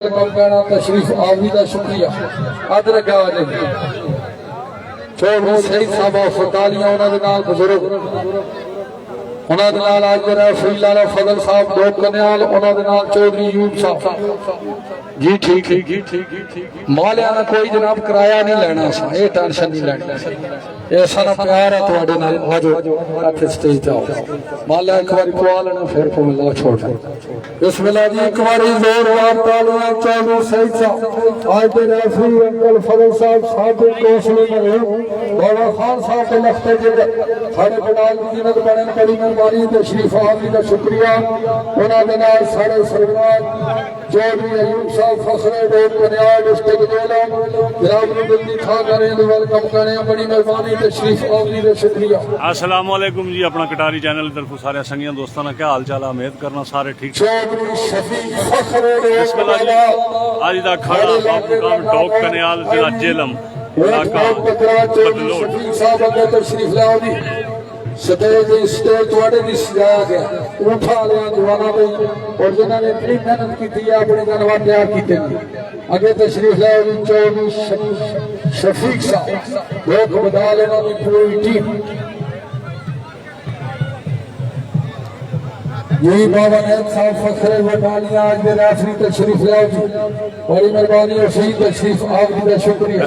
कहना तशरीफ आवी का शुक्रिया अदरक चौधरी सईद साहब फतालियां उन्होंने नाल बुजुर्ग उन्होंने नाल आज फ्री लाला फजल साहब दो कन्याल उन्होंने नाल चौधरी यूब साहब जी ठीक मालिया ने कोई जनाब किराया नहीं लेना सा ये टेंशन नहीं लेनी ये सारा प्यार है तुहाडे नाल आजो इत्थे स्टेज ते आओ मालिया एक बार पवा लेना फिर मिला छोड़ बिस्मिल्लाह जी एक बार जोरदार तालियां चौधरी सईद साहब आज दे रेफरी अंकल फजल साहब साबिक कौंसलर ने बाबा खान साहब के लखते जे सारे बड़ाल कीमत बड़े बड़ी मेहरबानी तशरीफ आवी का शुक्रिया उन्होंने नाल सारे सरकार चौधरी अयूब साहब फखरे डोर कन्याल इस्तेगजोला जनाब ने जल्दी खा करें वेलकम करें बड़ी मेहरबानी तशरीफ आवी का शुक्रिया। अस्सलाम वालेकुम जी अपना कटारी चैनल की तरफ सारे संगियां दोस्तों ने क्या हाल चाल उम्मीद करना सारे ठीक चौधरी शफीक फखरे आज दा खड़ा बाबू काम टॉक कन्याल जिला जेलम इलाका बदलोट साहब अगे तशरीफ लाओ जी स्टेज थोड़े दी सजाया गया उठा लिया जवाना पे और जिन्होंने इतनी मेहनत की थी अपने धन्यवाद तैयार किए अगे तशरीफ लाओ जी चौधरी शफीक साहब लोग बता लेना भी पूरी टीम यही बाबा नैब साहब फखरे बटालियां आज दे रेफरी तशरीफ लाओ जी बड़ी मेहरबानी और सही तशरीफ आपकी का शुक्रिया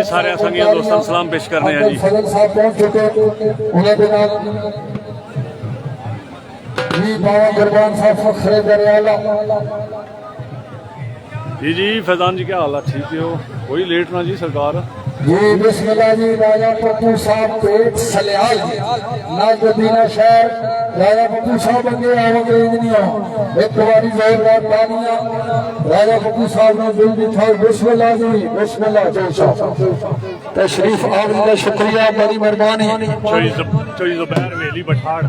सारे संगियां दोस्तों सलाम पेश करने हैं जी फजल साहब पहुंच चुके उन्होंने नाल जी बाबा गुरबान साहब फखरे दरियाला जी फैजान जी क्या हाल है ठीक हो कोई लेट ना जी सरकार जी बिस्मिल्लाह जी राजा पप्पू साहब पेट सलियाल नागदीना शहर राजा पप्पू साहब अगे आओगे नहीं एक बारी जोरदार तालियां राजा पप्पू साहब ने दिल दी था बिस्मिल्लाह जी बिस्मिल्लाह जय साहब तशरीफ आने का शुक्रिया बड़ी मेहरबानी चौधरी ज़ुबैर वेली बठाड़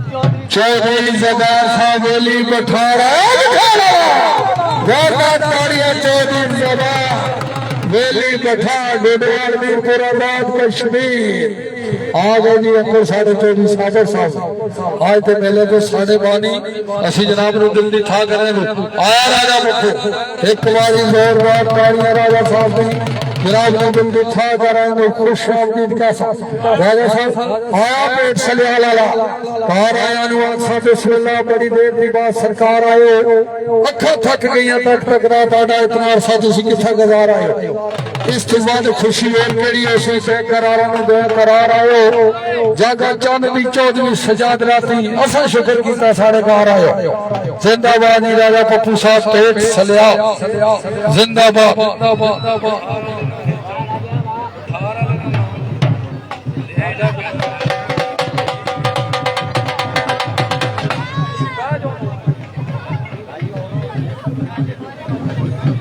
चौधरी ज़ुबैर साहब वेली बठाड़ जोरदार तालियां चौधरी ज़ुबैर वेली बठाड़ डोडवाल मीरपुराबाद कश्मीर आ गए जी अंकल साढ़े चौधरी सागर साहब आज तो मेले के साढ़े बानी असी जनाब नु दिल दी ठा करें आया राजा पप्पू एक बारी जोरदार तालियां राजा साहब दी जनाब ने दिल दी ठा करें खुश आमदीद कैसा राजा साहब आया पेट सलियाल वाला कार आया नु आखा बिस्मिल्लाह बड़ी देर दी बाद सरकार आए अखा थक गईयां तक रात आड़ा इतना अरसा तुसी किथा गुजार आए इस तो बाद खुशी और केड़ी उसे करारा नु दे करार आयो जागा चंद दी चौधरी सजाद राती असा शुक्र कीता सारे घर आयो जिंदाबाद राजा पप्पू साहब पेट सलिया जिंदाबाद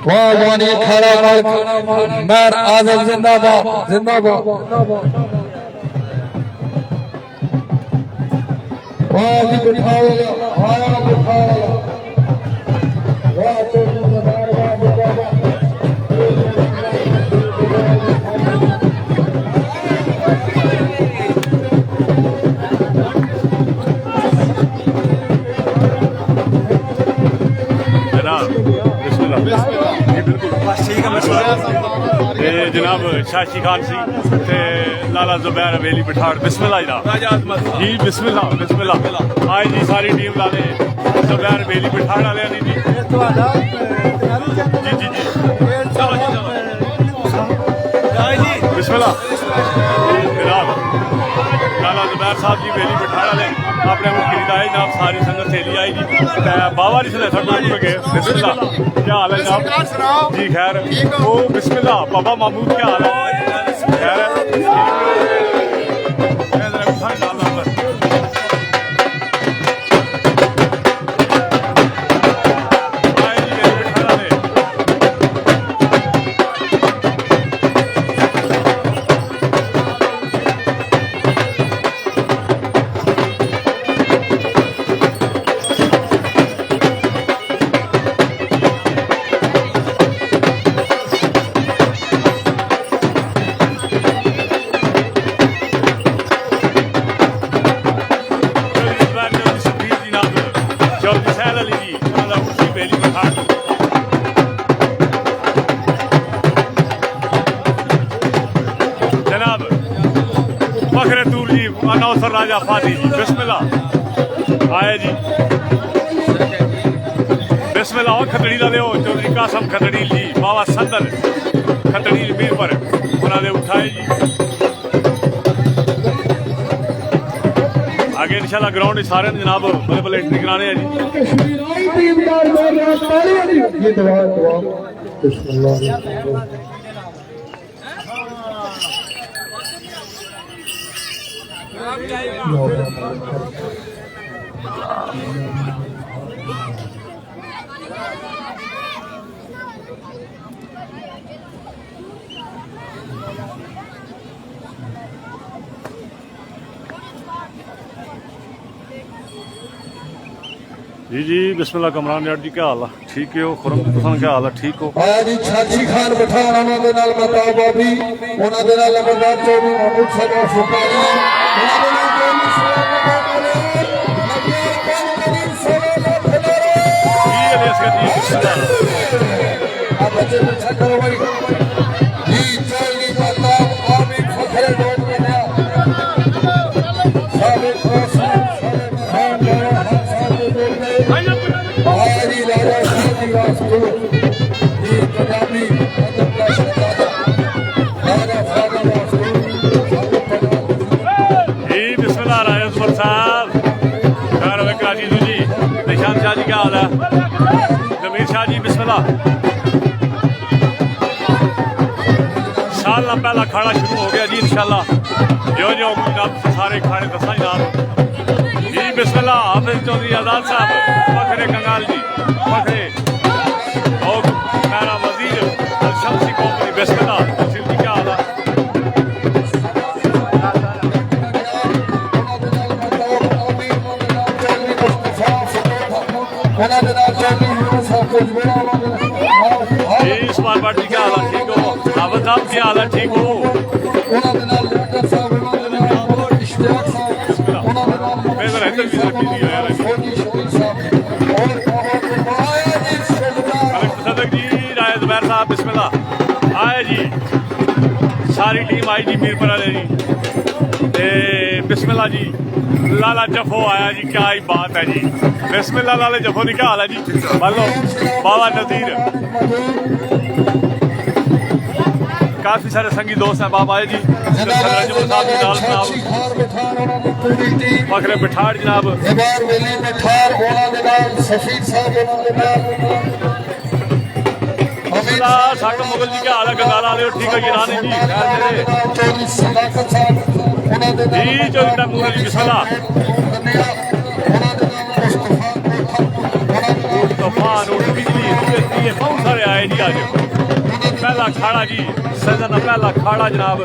वाह वानी खड़ा मैर आजम जिंदाबाद जिंदाबाद वाह जी बिठाओ आया बिठाओ वाह तो ज़ुबैर वाह जनाब शाशी खान सी लाला ज़ुबैर वेली बठाड़ बिस्मिल्लाह जी बिस्मिल्लाह बिस्मिल्लाह आज जी सारी टीम लाले ज़ुबैर वेली बठाड़ वाले जी जी जी जी बिस्मिल्लाह जनाब लाला ज़ुबैर साहब जी वेली बठाड़ वाले अपने मुख्य आए जनाब सारी संगत सेली आई जी बाबा जी से बिस्मिल्लाह क्या हाल है जनाब जी खैर ओ बिस्मिल्लाह बाबा महमूद क्या हाल है खैर नौसर राजा फाती जी बिस्मिल्लाह आए जी बिस्मिल्लाह खतड़ी का लियो चौधरी कासम खतड़ील जी बाबा संदर खतड़ील मीर पर उन्होंने उठाए जी आगे इंशाल्लाह ग्राउंड सारे जनाब बल्ले बल्ले एंट्री कराने हैं जी बिस्मिल्लाह कमरान यार जी क्या हाल है ठीक है हो खुरम जी तुम क्या हाल है ठीक हो आया जी छाछी खान पठान उन्होंने नाल मताब बाबी उन्होंने नाल लबरदार चौधरी महमूद सदा फुकारी उन्होंने नाल चौधरी आप बच्चे पीछा करो भाई जी चौधरी मताब बाबी फखरे लोग बना साबित रोशन खान हमारी राजा श्रीनिवास को ये पंजाबी मतलब का शहजादा राजा फादर जी बिस्मिल्लाह राजस्वर साहब कार कराची जी निशान शाह जी क्या हाल है जमीर शाह जी बिस्मिल्लाह साल ना पहला खाड़ा शुरू हो गया जी इंशाल्लाह जो जो जनाब सारे खाने दसा जनाब जी बिस्मिल्लाह हाफिज चौधरी आजाद साहब फखरे कंगाल जी फखरे और मेरा वजीर शमसी कंपनी बिस्मिल्लाह तहसील जी क्या हाल है जी इस्माइल भट्ट जी क्या हाल है ठीक हो हाफिज साहब क्या हाल है ठीक हो साहब बिस्मिल्लाह आए जी सारी टीम आई जी मीरपुर वाले जी बिस्मिल्लाह जी लाला जफो आया जी क्या ही बात है जी बिस्मिल्लाह लाला जफो की क्या हाल है जी लो बाबा नजीर काफी सारे संगी दोस्त हैं बाबा आए जी फखरे बिठाड़ जनाब साक मुगल जी क्या हाल है गंगाला वाले ठीक है गिराने जी जी चौधरी मुगल जी बिस्मिल्लाह तूफान बिजली बहुत सारे आए जी आज पहला खाड़ा जी सजन पहला खाड़ा जनाब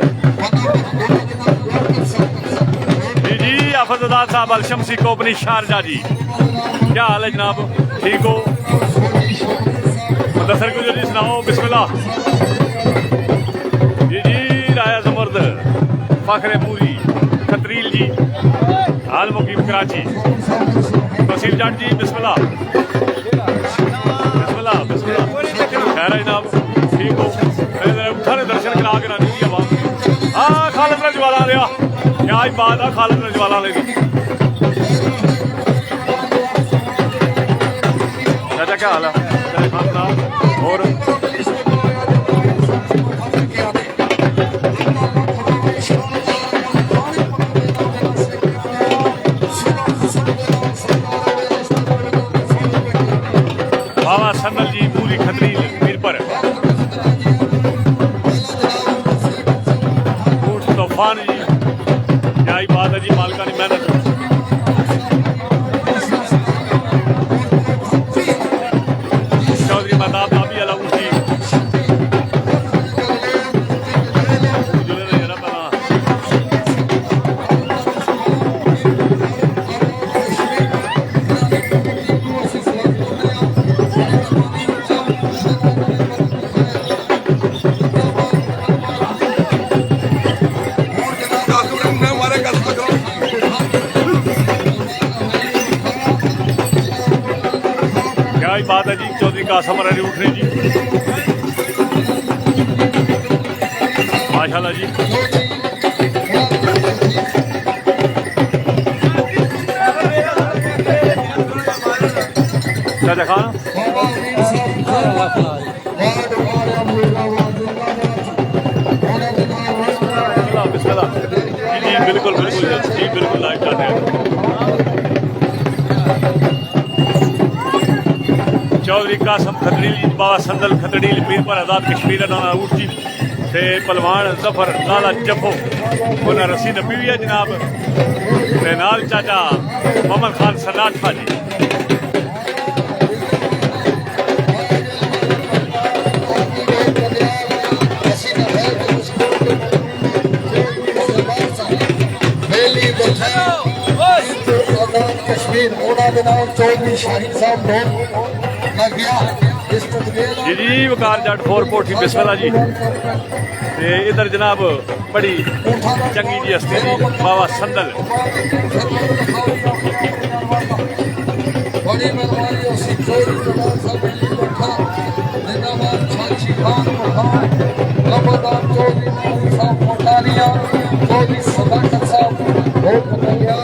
जी जी आफजाद साहब अल शमसी कंपनी शारजा जी क्या हाल है जनाब ठीक हो मुदस्सर को जी सुनाओ बिस्मिल्लाह जी जी राया जमर्द फखरे पूरी खतरील जी हाल मुकीम कराची तहसील जाट जी बिस्मिल्लाह बिस्मिल्लाह बिस्मिल्लाह खैर है जनाब ठीक हो सारे दर्शन करा के रानी जी आवाम हाँ खालिद रजवाला लिया क्या ही बात है खालिद रजवाला ले चाचा क्या हाल है और बाबा सन्नल जी पूरी खतरी मीर पर तूफान जी क्या ही बात है जी मालिका ने मेहनत चौधरी महताब नाबी अला उठी क्या ही बात है जी चौधरी कासम अली उठ रहे जी माशाल्लाह जी चाचा खान बिस्मिल्लाह जी बिल्कुल बिल्कुल जी बिल्कुल लाइव कर रहे हैं चौधरी कासम खतड़ील बाबा संदल खतड़ील पीर पर आजाद कश्मीर ऊट जी ते पलवान जफर लाला जफो उन्हें रस्सी नपी हुई है जनाब ते नाल चाचा मोहम्मद खान सनाठा जी कश्मीर चौधरी शाहिद साहब लग गया जी जी वकार जट फोर कोठी बिस्मिल्लाह जी ते इधर जनाब बड़ी चंगी जी हस्ती जी बाबा संदल बड़ी मेहरबानी उसी चौधरी खबरदार चौधरी साहब मोटालिया चौधरी सदाकत साहब बहुत बढ़िया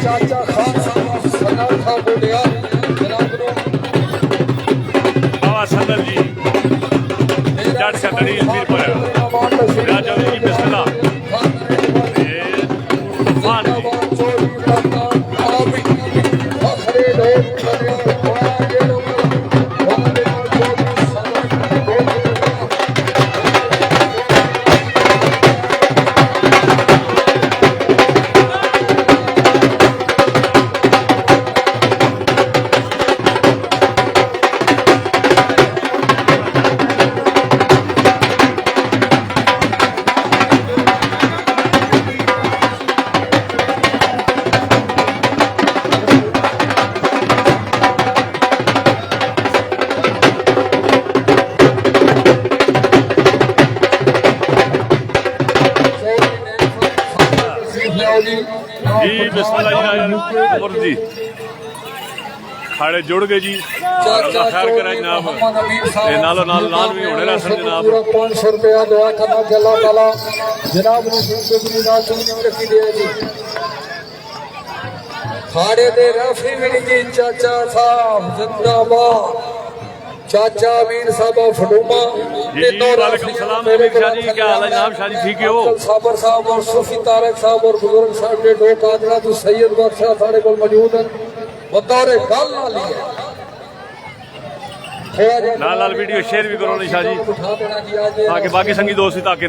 चाचा खान साहब सनाठा बोलिया बाबा संदल जी जट खतड़ी पीर पर राजा जी बिस्मिल्लाह मान जी बिस्मिल्लाह उमर जी खाड़े जुड़ गए जी अल्लाह खैर करे जनाब ते नालो नाल नाल भी होने रसन जनाब 500 रुपया दुआ करना कि अल्लाह ताला जनाब ने दुनिया नाल चुनी रखी दे जी खाड़े दे राफी भी जी चाचा साहब जिंदाबाद चाचा अमीर साहब फडूमा जी वालेकुम सलाम शाह जी क्या हाल है जनाब शाह जी ठीक हो साबर साहब और सूफी तारक साहब और बुजुर्ग साहब के दो कादरा तो सैयद बादशाह साढ़े को मौजूद हैं बतौर गल ना ली लाल लाल वीडियो शेयर भी करो निशा जी ताकि बाकी संगी दोस्त भी ताकि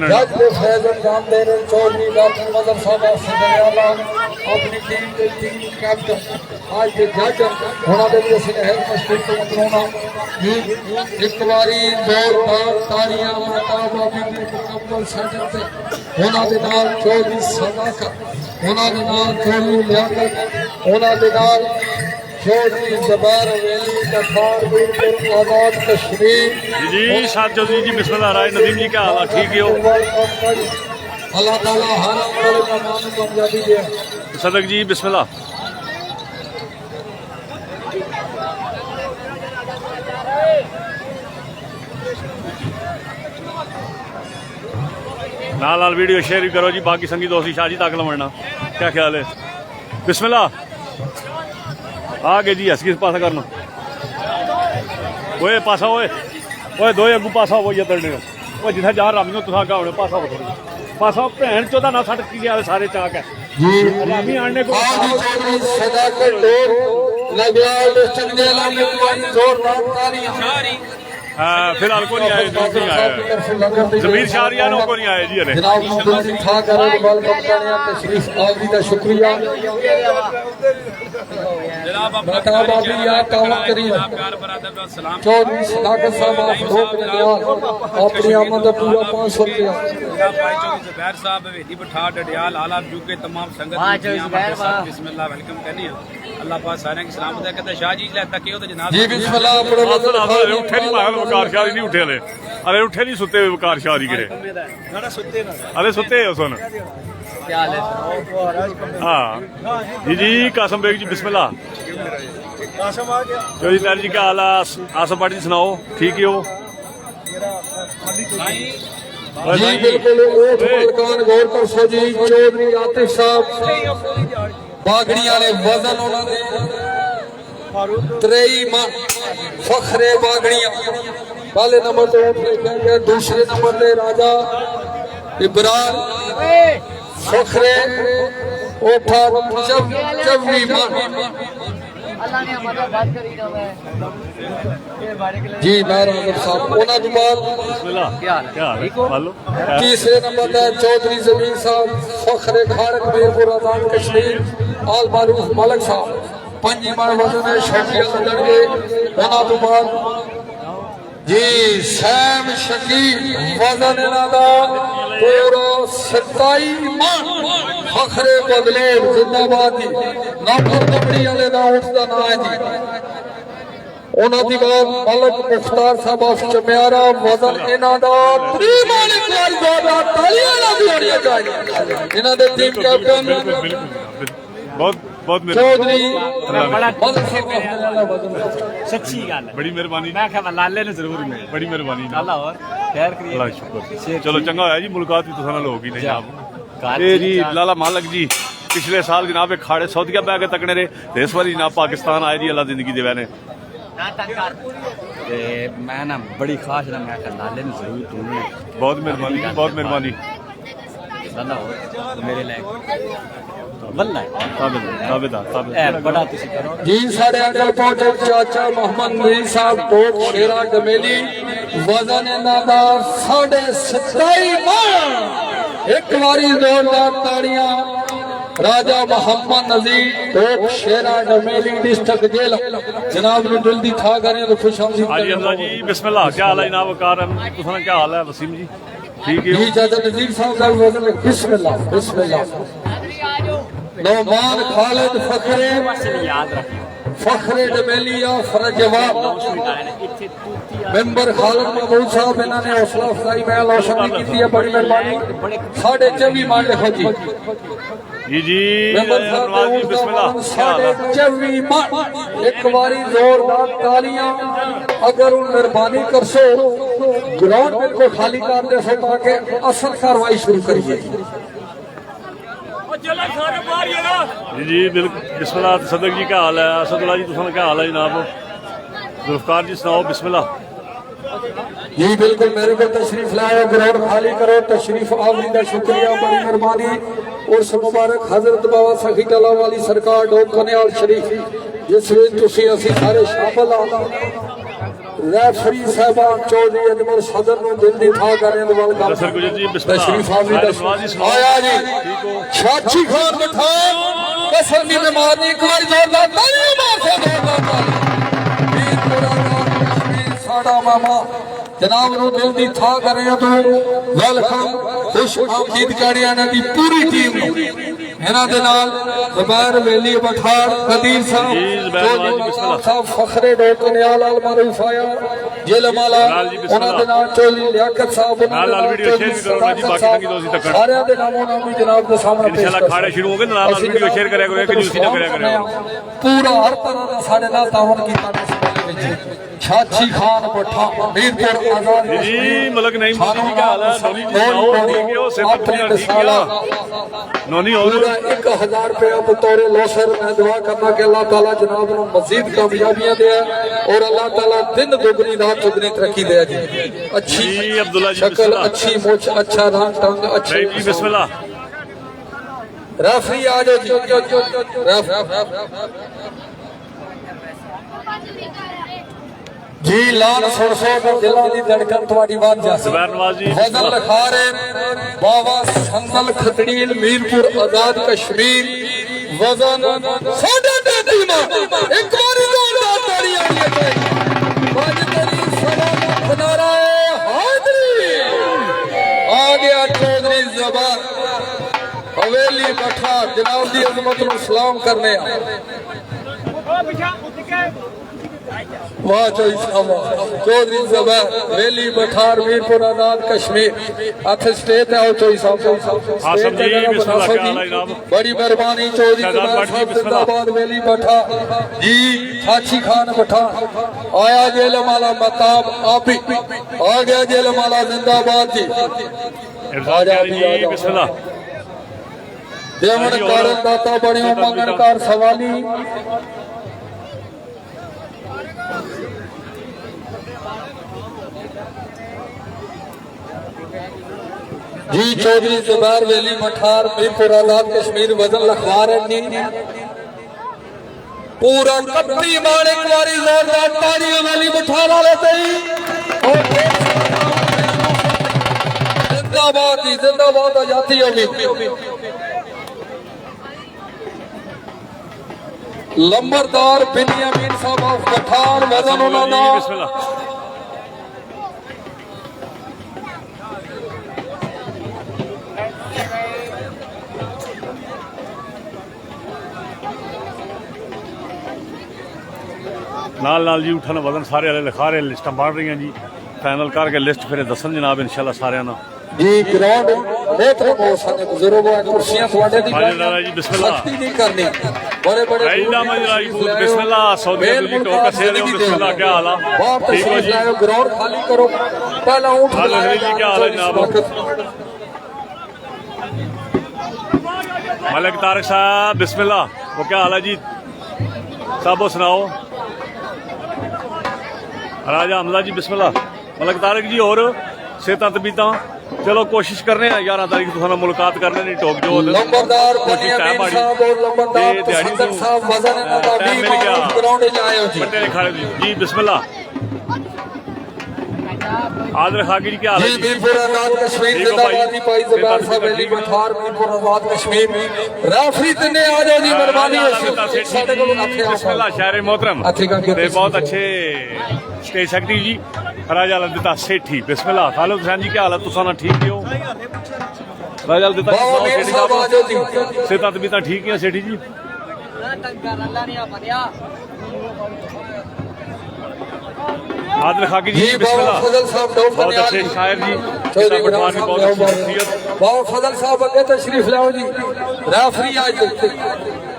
अपनी टीम के टीम कैप्टन आज के जज होना दे भी असि है मुश्किल तो मकरोना एक बारी जोरदार तालियां माता बाबी के मुकम्मल सजन से होना दे नाल चौधरी सदाकत होना दे नाल चौधरी लियाकत होना दे नाल चौधरी जबार अवेली कठार बिल्कुल आजाद कश्मीर जी शाह चौधरी जी बिस्मिल्लाह राय नदीम जी क्या हाल है ठीक हो अल्लाह ताला हर अमल का नाम कामयाबी दे सदक जी बिस्मिल्लाह लाल लाल वीडियो शेयर भी करो जी बाकी संगी दोस्ती शाह जी तक लवड़ना क्या ख्याल है बिस्मिल्लाह आ गए जी हस किस पासा करना ओए पासा ओए ओए दो अगू पासा हो तरने ओए जिथे जा रहा तुसा का होने पासा हो पासा भैन चौदह ना सट की गया सारे चाक है रामी आने को फिलहाल को नहीं आए दोस्त नहीं आए जमीर शाहरिया को नहीं आए जी अरे शुक्रिया चौधरी सदाकत साहब अपनी आमद पूरा 500 रुपया जुबैर साहब हवेली बठा डडियाल आला यूके तमाम संगत बिस्मिल्लाह वेलकम करनी है अल्लाह पाक सारे की सलामत है कहते शाह जी लेता के तो जनाब जी बिस्मिल्लाह अपने उठे नहीं पागल वकार शाह नहीं उठे अरे अरे उठे नहीं सुते वकार शाह गिरे अरे सुते हो सुन हाँ जी जी कासम बेग जी बिस्मिल्लाह जी तार जी क्या हाल है आसम पार्टी सुनाओ ठीक ही हो जी बिल्कुल ऊठ मलकान गौर करसो जी चौधरी आतिफ साहब बागड़ी वाले वजन उन्होंने 23 मन फखरे बागड़ियां पहले नंबर तो लिखा गया दूसरे नंबर पे राजा इब्रार फखरे ओठा 24 मन जी नारायण साहब उन्होंने बाद तीसरे नंबर पर चौधरी जमीन साहब फखरे खारक मीरपुर आजाद कश्मीर आल मारूफ मलक साहब पंजी मन वजन है शौकिया लड़के उन्होंने बाद जी सैम शकील वजन इन्होंने पूरा 27 मन फखरे बदलेर जिंदाबाद जी नौकर कबड़ी वाले का उठता ना है जी उन्होंने बाद मलक मुख्तार साहब ऑफ चमियारा वजन इन्होंने 3 मन इन्होंने टीम कैप्टन बहुत बहुत चौधरी सच्ची गल बड़ी मेहरबानी मैं क्या लाले ने जरूर में बड़ी मेहरबानी अल्लाह और खैर करिए बड़ा शुक्र चलो चंगा होया जी मुलाकात भी तुसां नाल हो गई नहीं आप ए जी लाला मालक जी पिछले साल जनाब एक खाड़े सऊदिया पै के तकने रहे इस बार जनाब पाकिस्तान आए जी अल्लाह जिंदगी दे वैने मैं ना बड़ी खास ना मैं लाले ने जरूर ढूंढने बहुत मेहरबानी बहुत मेहरबानी अल्लाह और मेरे लायक वल्लाह बड़ा जी साढ़े अगल पहुंचे चाचा मोहम्मद मीर साहब टोक शेरा डमेली वजन इन्होंने 27.5 मन एक बारी जोरदार ताड़ियां राजा मोहम्मद नजीर टोक शेरा डमेली डिस्ट्रिक्ट जेल जनाब ने दिल दी था करें तो खुश आमदीद हाजी अब्दुल्ला जी बिस्मिल्लाह क्या हाल है जनाब वकार तुसां क्या हाल है वसीम जी ठीक है जी चाचा नजीर साहब का वजन बिस्मिल्लाह बिस्मिल्लाह नौमान खालिद फखरे याद रखियो फखरे डमेलिया फरज जवाब मेंबर खालिद महमूद साहब इन्होंने हौसला अफजाई में रोशन की है बड़ी मेहरबानी 24 मान लिखो जी जी मेंबर साहब बिस्मिल्लाह 24 मान एक बारी जोरदार तालियां अगर उन मेहरबानी करसो ग्राउंड बिल्कुल खाली कर दे सो ताकि असल कार्रवाई शुरू करिए जी बिल्कुल बिस्मिल्लाह सदक जी क्या हाल है असदुल्ला जी तुसां क्या हाल है जनाब जुल्फकार जी सुनाओ बिस्मिल्लाह जी बिल्कुल मेरे को तशरीफ लाया ग्राउंड खाली करो तशरीफ आवरी का शुक्रिया बड़ी मेहरबानी और मुबारक हजरत बाबा सखी टला वाली सरकार डोब कन्याल शरीफ जिस तुसी असी सारे शामिल आ रेफरी साहबान चौधरी अजमल सदर नु दिल दी था करें तो वेलकम तशरीफ आवरी आया जी शाची खान पठान कसमी में मारनी एक बार जोरदार तालियां मार से जोरदार तालियां साड़ा मामा जनाब नु दिल दी था करें तो वेलकम खुश आमदीद करिया ने दी पूरी टीम नु इन्हां दे नाल जुबैर वेली बठार कदीर साहब फखरे डोकनियाल अल मारूफ आया जेलमाला उन्हां दे नाल चौधरी लियाकत साहब उन्हां वीडियो शेयर करो ना जी बाकी तंगी दोस्ती तक सारे दे नामों नाम भी जनाब के सामने इंशाल्लाह खाड़े शुरू हो गए नाल वीडियो शेयर करया करो एक जूसी ना करया करो पूरा हर तरह दा साडे नाल तावन कीता शाची खान पठा मीरपुर आजाद जी मलक नहीं मुझे क्या हाल है नोनी जी आओ ठीक है सिर्फ ठीक है नोनी और 1000 रुपया बतौर लोसर मैं दुआ करना कि अल्लाह ताला जनाब को मजीद कामयाबियां दे और अल्लाह ताला दिन दुगनी रात चौगुनी तरक्की दे जी अच्छी अब्दुल्ला जी शक्ल अच्छी मुछ अच्छा रंग टंग अच्छी जी बिस्मिल्लाह रेफरी आ जाओ जी लाल सरसों का दिलों की धड़कन तुम्हारी बात जासी वजन लिखा रहे बाबा संगल खतड़ील मीरपुर आजाद कश्मीर वजन 33 मन एक बार जोरदार तालियां आ गया चौधरी जबान हवेली बठा जनाब दी अजमत नु सलाम करने वाह चौधरी ज़ुबैर वेली बठार मीरपुर आजाद कश्मीर अथ स्टेट है चौधरी आसम जी, बिस्मिल्लाह, क्या हाल है जनाब? बड़ी मेहरबानी चौधरी शहजाद ज़ुबैर भट्ट जी, साहब बिस्मिल्लाह। जिंदाबाद वेली बठार जी साची खान बठार आया जेलमाला मताब आपी आ गया जेलमाला जिंदाबाद जी इरशाद जी, बिस्मिल्लाह। देवन कारण दाता बने मंगनकार सवाली जी चौधरी ज़ुबैर वेली मठार मीरपुर आजाद कश्मीर वजन लखवार है जी पूरा कत्ती मालिक वाली जोरदार तालियां वेली मठार वाले तई जिंदाबाद आजादी अमीर लंबरदार बिनियामीन साहब ऑफ मठार वजन उन्होंने बिस्मिल्लाह। नाल नाल जी उठन वजन सारे वाले लिखा रहे लिस्टा बढ़ रही जी फाइनल करके लिस्ट फिर दसन जनाब इंशाल्लाह सारे ना जी ग्राउंड नेत्र को साने बुजुर्ग और कुर्सियां थोड़े दी माजरा जी, बिस्मिल्लाह। सख्ती नहीं करनी बड़े बड़े आइंदा मजरा जी फूल बिस्मिल्लाह सऊदी अरब टोका से बिस्मिल्लाह क्या हाल है बहुत ठीक हो तशरीफ जी लाओ ग्राउंड खाली करो पहला ऊंट हेलो लाया जी, क्या हाल है जनाब? मलिक तारक साहब बिस्मिल्लाह वो क्या हाल है जी साहब सुनाओ राजा हमला जी बिस्मिल्लाह मलिक तारक जी और सेहत तबीयत चलो कोशिश करने 11 तारीख तुहानू मुलाकात करने नहीं टोक जो लंबरदार कोशिश है बिनियामीन बड़ी साहब और लंबरदार ते दिहाड़ी तसंदर साहब वजन इन्हां दा टाइम 20 मिल गया माउंट ग्राउंड च आए हो जी बट्टे खा जी बिस्मिल्लाह आदर खाकी जी क्या हाल है जी जी मीरपुर आजाद कश्मीर ठीक हो भाई। जिंदाबाद जी भाई ज़ुबैर साहब वेली मठार मीरपुर आजाद कश्मीर रेफरी तने आ जाओ जी मेहरबानी है साडे कोल बिस्मिल्लाह शायर मोहतरम अच्छी गल कीती। ते बहुत अच्छे स्टेज सेक्रेटरी जी राजा लद्दा सेठी बिस्मिल्लाह खालिद हुसैन जी क्या हाल है तुसा ना ठीक हो राजा लद्दा बाबा मीर साहब आ जाओ जी सेहत तबीयत ठीक है सेठी जी आदर खाकी जी जी बाबा बिस्मिल्लाह फजल साहब डॉ बहुत बनियाल अच्छे जी शायर जी चौधरी किताब बनियाल पढ़वाने साहब बहुत अच्छी शख्सियत बाबा फजल साहब अगे तशरीफ लाओ जी रेफरी आ जाओ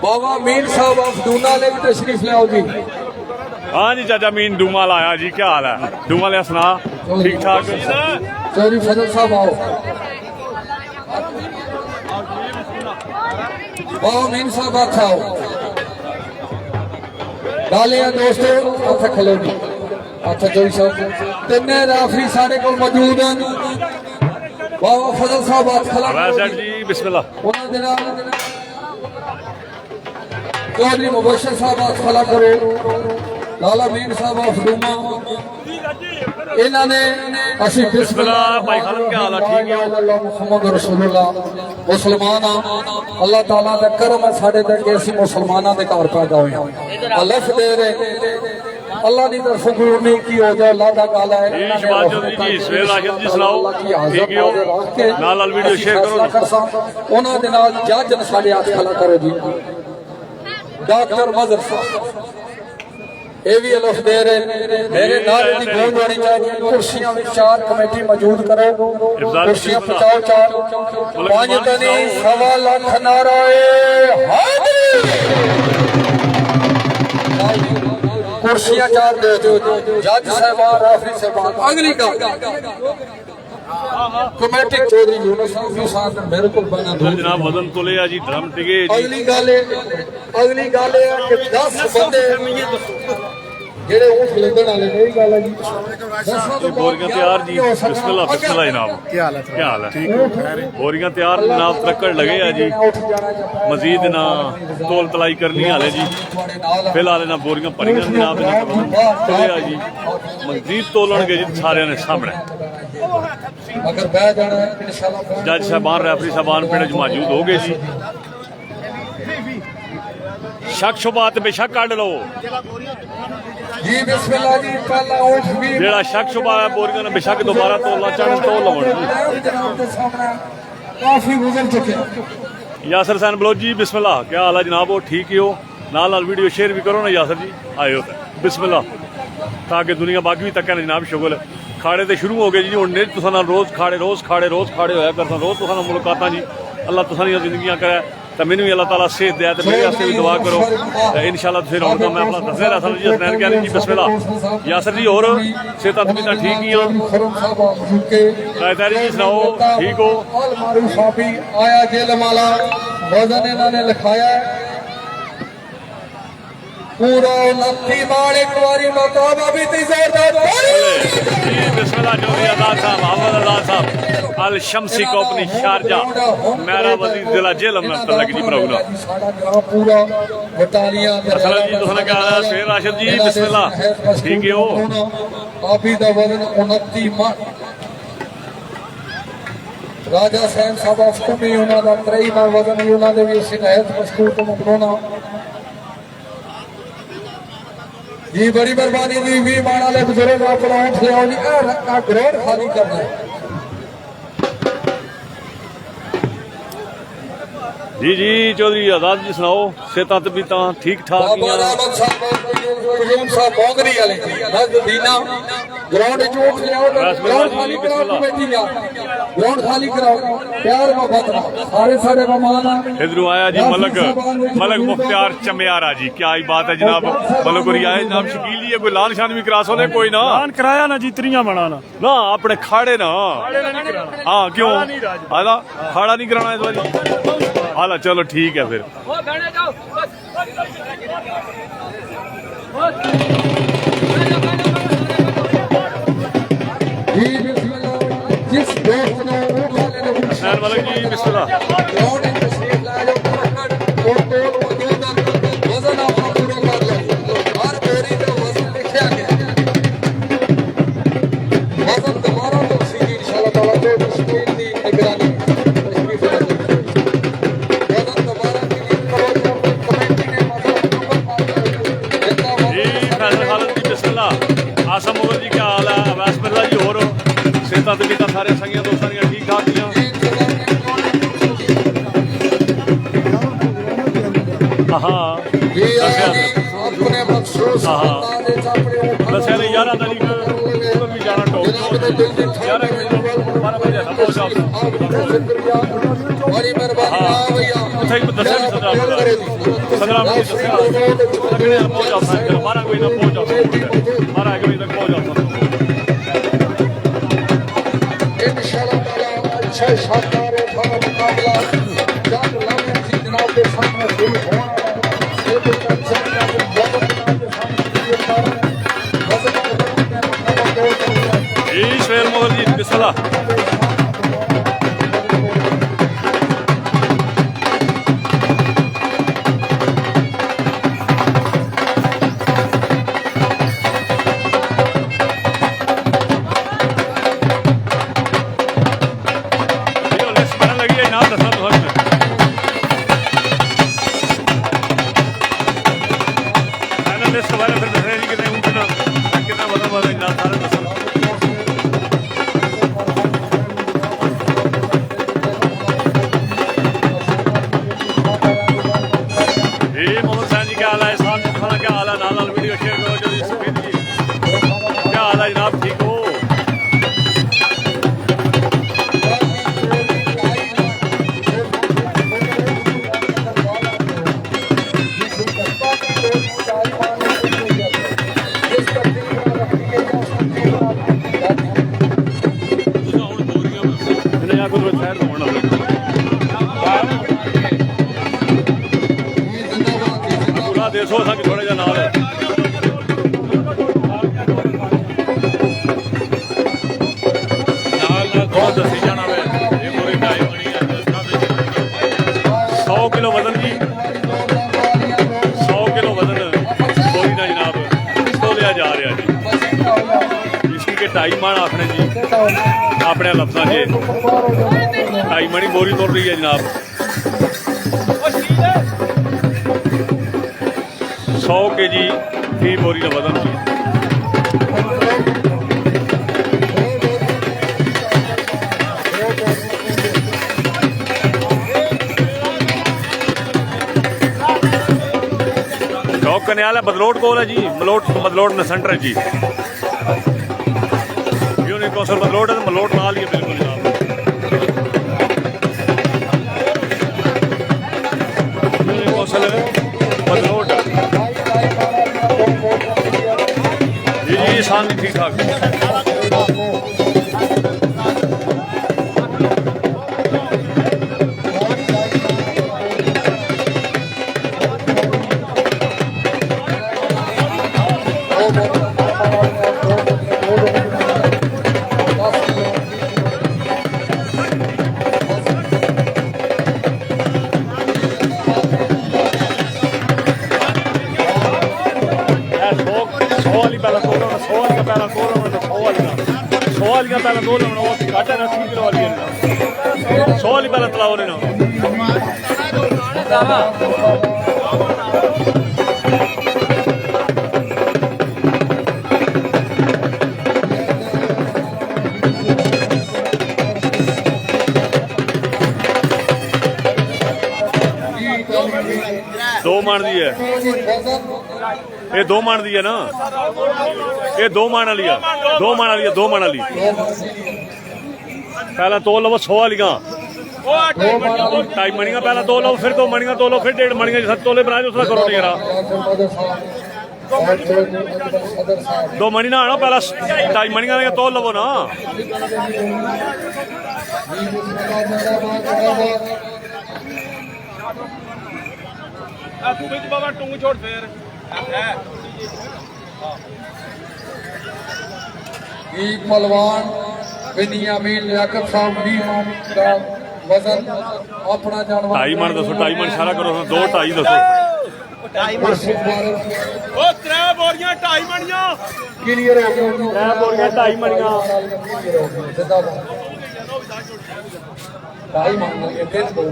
बाबा मीर साहब ऑफ दूना ले तशरीफ लाओ जी हाँ जी चाचा मीन डूमा लाया जी क्या हाल है डूमा लिया सुना ठीक ठाक चौधरी फजल साहब आओ बाबा मीर साहब आओ डालियां दोस्तों अच्छा खलो जी अच्छा चौधरी साहब तिन्ने रेफरी सारे को मौजूद हैं बाबा फजल साहब हाथ खला वैसे जी बिस्मिल्लाह ਉਹਨਾਂ ਦੇ ਨਾਲ ਚੌਧਰੀ ਮੁਬਸ਼ਰ ਸਾਹਿਬ ਹਾथ ਖਲਾ ਕਰੋ ਲਾਲਾ ਮੀਰ ਸਾਹਿਬ ਆਫ ਡੂਮਾ ਇਹਨਾਂ ਨੇ ਅਸੀਂ ਬਿਸਮਿਲ੍ਲਾਹ ਭਾਈ ਖਾਲਦ ਕੀ ਹਾਲ ਹੈ ਠੀਕ ਹੈ ਅੱਲਾਹ ਮੁਹੰਮਦ ਰਸੂਲullah ਮੁਸਲਮਾਨ ਆ ਅੱਲਾਹ ਤਾਲਾ ਦਾ ਕਰਮ ਹੈ ਸਾਡੇ ਤੇ ਕਿ ਅਸੀਂ ਮੁਸਲਮਾਨਾਂ ਦੇ ਘਰ ਪੈਦਾ ਹੋਏ ਹਾਂ ਅਲਫ ਦੇ ਰਹੇ अल्लाह की तरफ गुरु नहीं की हो जाए अल्लाह का गाला है जी शबाज चौधरी जी सवेर राशिद जी सुनाओ ठीक हो नाल नाल वीडियो शेयर करो उन्होंने दे नाल जज ने साडे हाथ खड़ा करो जी डॉक्टर मजहर साहब ये भी अलफ दे रहे मेरे नारे की गूंज होनी चाहिए कुर्सियां में 4 कमेटी मौजूद करो कुर्सियां पहुंचाओ 4 5 तनी 1.5 लाख नाराए हाजिर कुर्सियां 4 दे दो जज साहबान रेफरी साहबान अगली का कमेटी चौधरी यूनुस साहब मेरे को बना दो जनाब वजन तो ले जी ड्रम टिके जी अगली गल है कि 10 बंदे जेड़े उठ लगन वाले नहीं गल है जी बोरियां तैयार जी बिस्मिल्लाह बिस्मिल्लाह जनाब क्या हाल है ठीक है बोरियां तैयार जनाब त्रक्कड़ लगे आ जी मजीद ना तोल तलाई करनी हाले जी फिलहाल ना बोरियां भरियां जनाब चले आ जी मजीद तोलणगे जी सारे ने सामने अगर बह जाना है इंशाल्लाह जज साहबान रेफरी साहबान पिंड च मौजूद हो गए जी शक शुबा ते बेशक कढ लो जी बिस्मिल्लाह जी पहला उठ भी जेड़ा शक शुबा है बोरियां ने बेशक दोबारा तोलना चाहन तो लवण जी काफी गुजर चुके यासर हुसैन बलोच जी बिस्मिल्लाह क्या हाल है जनाब वो ठीक ही हो नाल नाल वीडियो शेयर भी करो ना यासर जी आयो बिस्मिल्लाह ताकि दुनिया बाकी भी तक जनाब शुगल खाड़े तो शुरू हो गए जी हूँ तुसा रोज़ खाड़े होया करता रोज़ तुसा मुलाकात जी अल्लाह तुसा जिंदगियां करे तो मैनू भी अल्लाह ताला सेहत दे तो मेरे वास्ते भी दुआ करो इंशाल्लाह तुम रौनक मैं अपना दसदे रहा जी हसनैन कहने जी बिस्मिल्लाह यासर जी और सेहत तबीयत ठीक ही तारी जी सुनाओ ठीक हो आया जेलमाला वजन इन्होंने लिखाया पूरा 29 माल एक बारी मकाबा भी जोरदार बिस्मिल्लाह चौधरी आजाद साहब अहमद आजाद साहब अल शमसी कंपनी शारजा मेरा वजीर जिला जेलम में लगी जी प्रोग्राम पूरा बटालियां असल जी तुसने कहा शेर राशिद जी बिस्मिल्लाह ठीक हो आपी दा वजन 29 माल राजा सैन साहब अफकमी उन्हां दा 23 माल वजन भी उन्हां दे भी सिनायत मशकूर तो मुकरोना जी बड़ी मेहरबानी जी 20 माण वाले बुजुर्ग अपना उठ लिया जी रखा ग्राउंड खाली करना है जी चौधरी आजाद जी सुनाओ सेहत तबीयत ठीक ठाक ग्राउंड उठ लिया ग्राउंड खाली कराओ कमेटियां ग्राउंड खाली कराओ प्यार मोहब्बत सारे सारे मेहमान इधरों आया जी मलक मुख्तियार चमियारा जी क्या ही बात है जनाब मलक और आए जनाब शकील जी कोई लाल शान भी क्रास होने कोई ना कराया ना जी त्रियां बना ना अपने खाड़े ना हाँ क्यों आला खाड़ा नहीं कराना इस बारी आला चलो ठीक है फिर जिस दोस्त ने मलक जी बिस्मिल्लाह वजन आपका पूरा कर लो हर बोरी का वजन लिखा गया वजन दोबारा तो सीधी इंशाल्लाह ताला तो स्क्रीन दी निगरानी वजन दोबारा के लिए करो कमेटी ने जी फैसल खालिद जी बिस्मिल्लाह आसम मुगल जी क्या हाल है अवैस बिरला जी और सेहत तबीयत सारे संगियां दोस्तां दी ठीक ठाक दियां दसिया ने 11 तारीख भी जाना टॉप 11 उत्थे दसिया भी संग्राम जी दसिया पहुंच जाता है 12 बजे तक पहुंच जाता है 12 बजे तक पहुंच जाता है इंशाल्लाह ताला अच्छा शानदार मुकाबला जब लम्हे की जनाब के सामने शुरू होना शेर मोहर जी बिस्मिल्लाह देखो थोड़ा जा नाल है दसी जाना 100 किलो वजन जी 100 किलो वजन बोरी का जनाब तोलिया जा रहा जी इसकी के 2.5 मन आखने जी अपने लफ्जा से 2.5 मणी बोरी तोड़ रही है जनाब 100 kg की बोरी का वजन जी कन्याल है बदलोट कोल है जी बदलोट नसेंटर जी ट्रेनिंग कौंसल मलोट है, मलोट नाल ही है बिल्कुल जनाब। ट्रेनिंग कौंसल मलोट जी शान ठीक ठाक। पहला दो लवण वो काटा ना 30 किलो वाली है 100 वाली पहला तलाव लेना दो मान दी है ये 2 मान दी है ना ये 2 मान वाली है 2 मान वाली है 2 मान वाली पहला तो लो 100 वालियां 2.5 मणियां पहला 2 लो फिर 2 मणियां 2 लो फिर 1.5 मणियां 7 तोले बनाए उसका करो नहीं यार 2 मणि ना आना पहला 2.5 मणियां ने तो लो ना तू बिच बाबा टूंग छोड़ फिर पहलवान बिनियामीन लियाकत साहब भी का वजन अपना जानवर 2.5 मन दसो 2.5 मन इशारा करो 2 2.5 दसो ओ 3 बोरियां 2.5 मणियां क्लियर हो गया 3 बोरियां 2.5 मणियां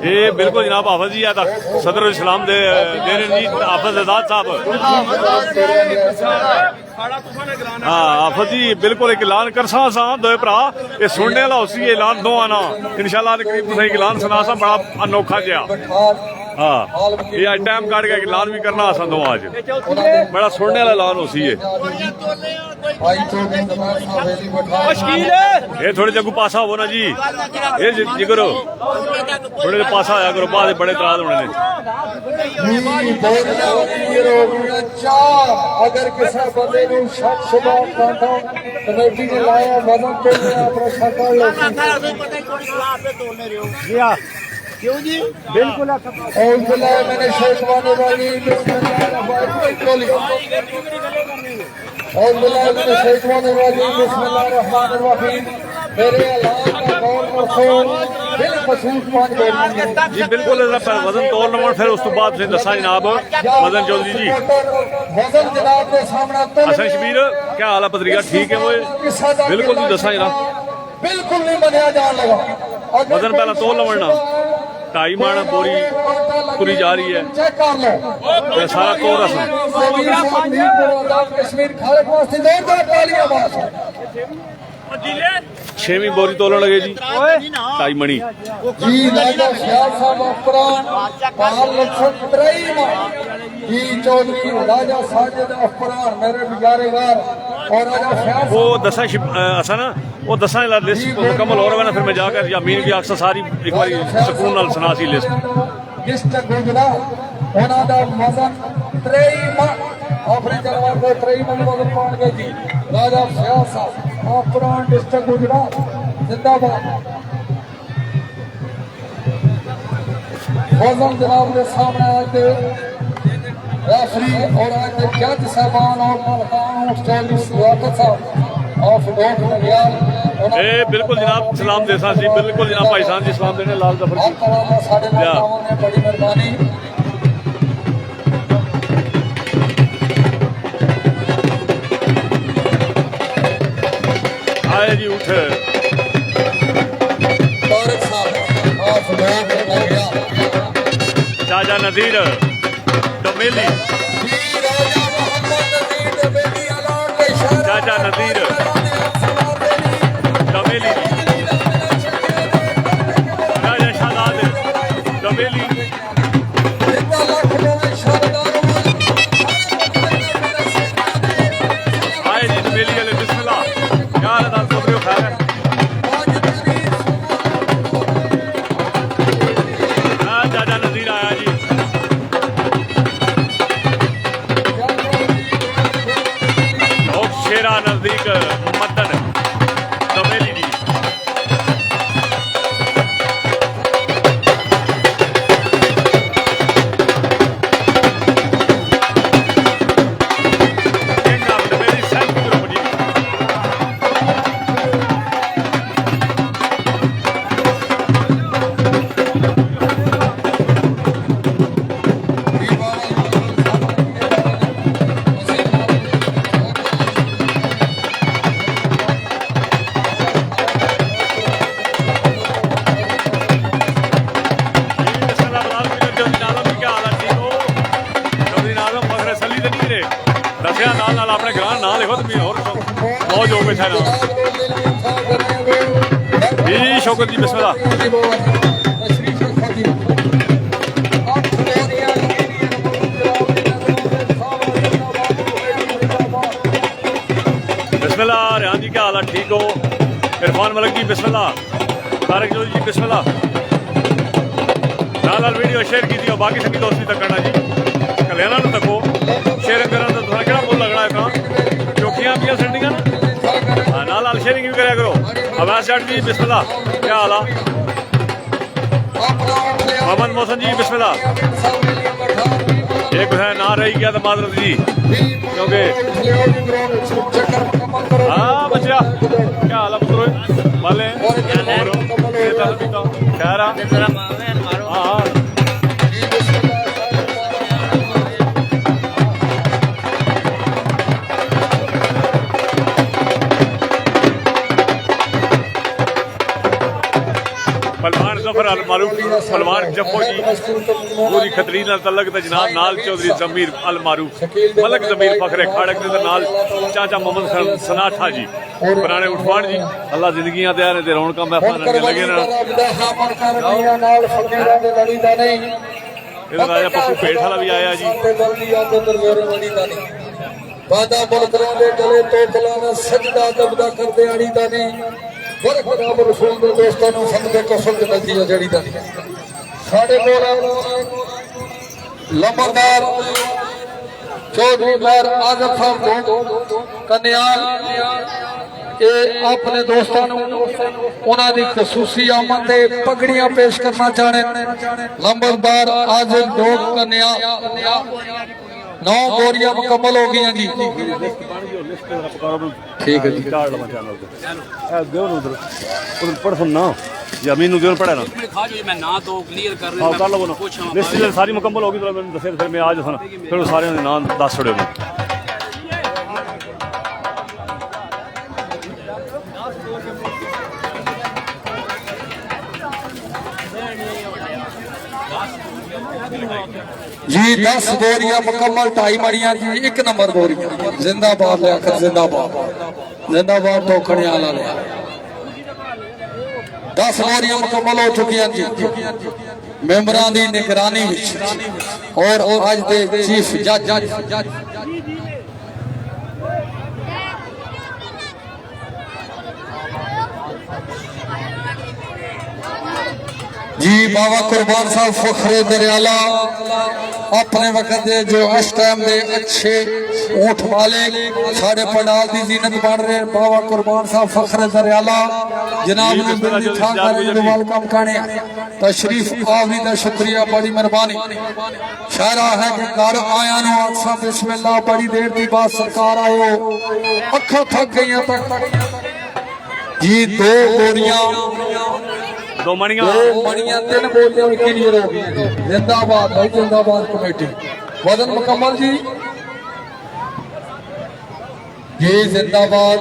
ये बिल्कुल जनाब हाफिज जी है सदर इस्लाम दे जी हाफिज आजाद साहब हाँ हाफिज जी बिल्कुल एक ऐलान कर सा दो भरा ये सुनने वाला उसी ऐलान दो आना इंशाल्लाह करीब तुम ऐलान सुना सा बड़ा अनोखा जहा हाँ ये टाइम काट के ऐलान भी करना आसा दो आज बड़ा सुनने वाला ऐलान उसी है ये थोड़े जगू पासा हो ना जी ये जिगरो थोड़े पासा आया करो बाद बड़े तराज होने अगर किसी बंदे को शक सुबह कमेटी ने लाया वजन पे अपना शक क्यों जी बिल्कुल मैंने शेखवाने वाली और मैंने शेखवाने वाली बिस्मिल्लाहिर्रहमानिर्रहीम मेरे अल्लाह का कौन जी बिल्कुल वजन तोड़ लव फिर उस तो बाद फिर दसा जनाब मदन चौधरी जी वजन जनाब के सामने हसन शबीर क्या हाल है पत्रिका ठीक है वो बिल्कुल नहीं दसा जनाब बिल्कुल नहीं बनया जान लगा वजन पहला तोड़ लवना 2.5 मन बोरी तुरी जा रही है तो सारा तोड़ कश्मीर खालिद वास्ते जोरदार तालियां बात छेवीं बोरी तोलन लगे जी 2.5 मणि जी राजा ख्याल साहब अफरान पाल लक्षण त्रईमा जी चौधरी राजा साजिद अफरान मेरे बिगारेगार और राजा ख्याल वो दसा असा ना वो दसा लिस्ट मुकम्मल हो रहा है ना फिर मैं जाकर अमीन की अक्सर सारी एक बार सुकून नाल सुना सी लिस्ट गुजरा ਉਹਨਾਂ ਦਾ ਵਜ਼ਨ 23 ਮਣ ਆਪਣੇ ਜਨਵਰ ਦੇ 23 ਮਣ ਵਜ਼ਨ ਪਾਉਣਗੇ ਜੀ ਰਾਜਾ ਸਿਆਹ ਸਾਹਿਬ ਆਪਣਾ ਡਿਸਟ੍ਰਿਕਟ ਗੁਜਰਾਤ ਜ਼ਿੰਦਾਬਾਦ वजन जनाब के सामने आके रेफरी और आके जज साहबान और मलकान स्टाइलिस्ट लियाकत साहब ऑफ डॉट नडियाल ए बिल्कुल जनाब सलाम देसा जी बिल्कुल जनाब भाई साहब जी सलाम देने लाल जफर जी साडे नाल ने बड़ी मेहरबानी आए जी उठ तारिक साहब ऑफ डॉट नडियाल चाचा नजीर डमेली चाचा नजीर डमेली राजा शाहजाद डमेली आए जी डमेली वाले बिस्मिल्लाह क्या हाल है खैर बैठा ना जी शौकत जी बिस्मिल्लाह बिस्मिल्लाह रेहान जी क्या हाल है ठीक हो इरफान मलिक जी बिस्मिल्लाह तारक जोशी जी बिस्मिल्लाह नाल वीडियो शेयर की थी और बाकी सभी दोस्ती तक करना जी कल्याणा तको शेयर करना तो थोड़ा क्या बोल लगना है कहाँ चौकियाँ पिया सेंडिंग हाँ नाल शेयरिंग भी कराया करो अवैस जाट जी बिस्मिल्लाह क्या हाल है मोहम्मद मोहसन जी बिस्मिल्लाह एक है ना रही गया तो माजरत जी क्योंकि हाँ बच्चा क्या हाल है पुत्रो वाले खैर हाँ सलमान जफर अल मारूफ सलमान जफो जी पूरी खतरीन तलक जनाब नाल चौधरी जमीर अल मारूफ मलक जमीर फखरे खाड़क नाल चाचा मोहम्मद सनाठा जी पुराने उठवान जी अल्लाह जिंदगियां दे ने रौनक महफल लगे ना राजा पप्पू पेठ वाला भी आया जी वादा मुल्करां दे गले तो कलाना सजदा दबदा करदे आड़ी दा नहीं बड़े खराब रसूल दे दोस्तां नूं समझे कसम दे नतीजा जड़ी दा साडे कोल लंबरदार चौधरी मेहर आजम साहब कन्याल ये अपने दोस्तां नूं उन्हां दी खसूसी आमद ते पगड़ियां पेश करना चाहने लंबरदार आजम डोग कन्याल 9 बोरियां मुकम्मल हो गई जी ठीक है जी पढ़ सुनना या मीनू देवन पढ़ा ना मैं ना तो क्लियर कर हाँ कर लो लिस्ट सारी मुकम्मल होगी तो मैंने दसे फिर मैं आज फिर सारे नाम दस छोड़े जी 10 बोरियां मुकम्मल 2.5 मड़ियां जी 1 नंबर बोरियां जिंदाबाद लियाकत जिंदाबाद टोकने वाला लिया 10 बोरियां मुकम्मल हो चुकी जी मेंबरां दी निगरानी विच और आज दे चीफ जज जी बाबा कुर्बान साहब फखरे दरियाला अपने वक्त दे जो इस टाइम दे अच्छे ऊंट वाले साढ़े पंडाल दी जीनत बन रहे बाबा कुर्बान साहब फखरे दरियाला जनाब ने बिल्ली था करे वेलकम करने तशरीफ आवरी दा शुक्रिया बड़ी मेहरबानी शायरा है कि घर आया नु आसा बिस्मिल्लाह बड़ी देर दी बाद सरकार आयो अखा थक गईयां तक जी 2 बोरियां 2 मणियां 3 बोलियां क्लियर हो गई जिंदाबाद भाई जिंदाबाद कमेटी वजन मुकम्मल जी जिंदाबाद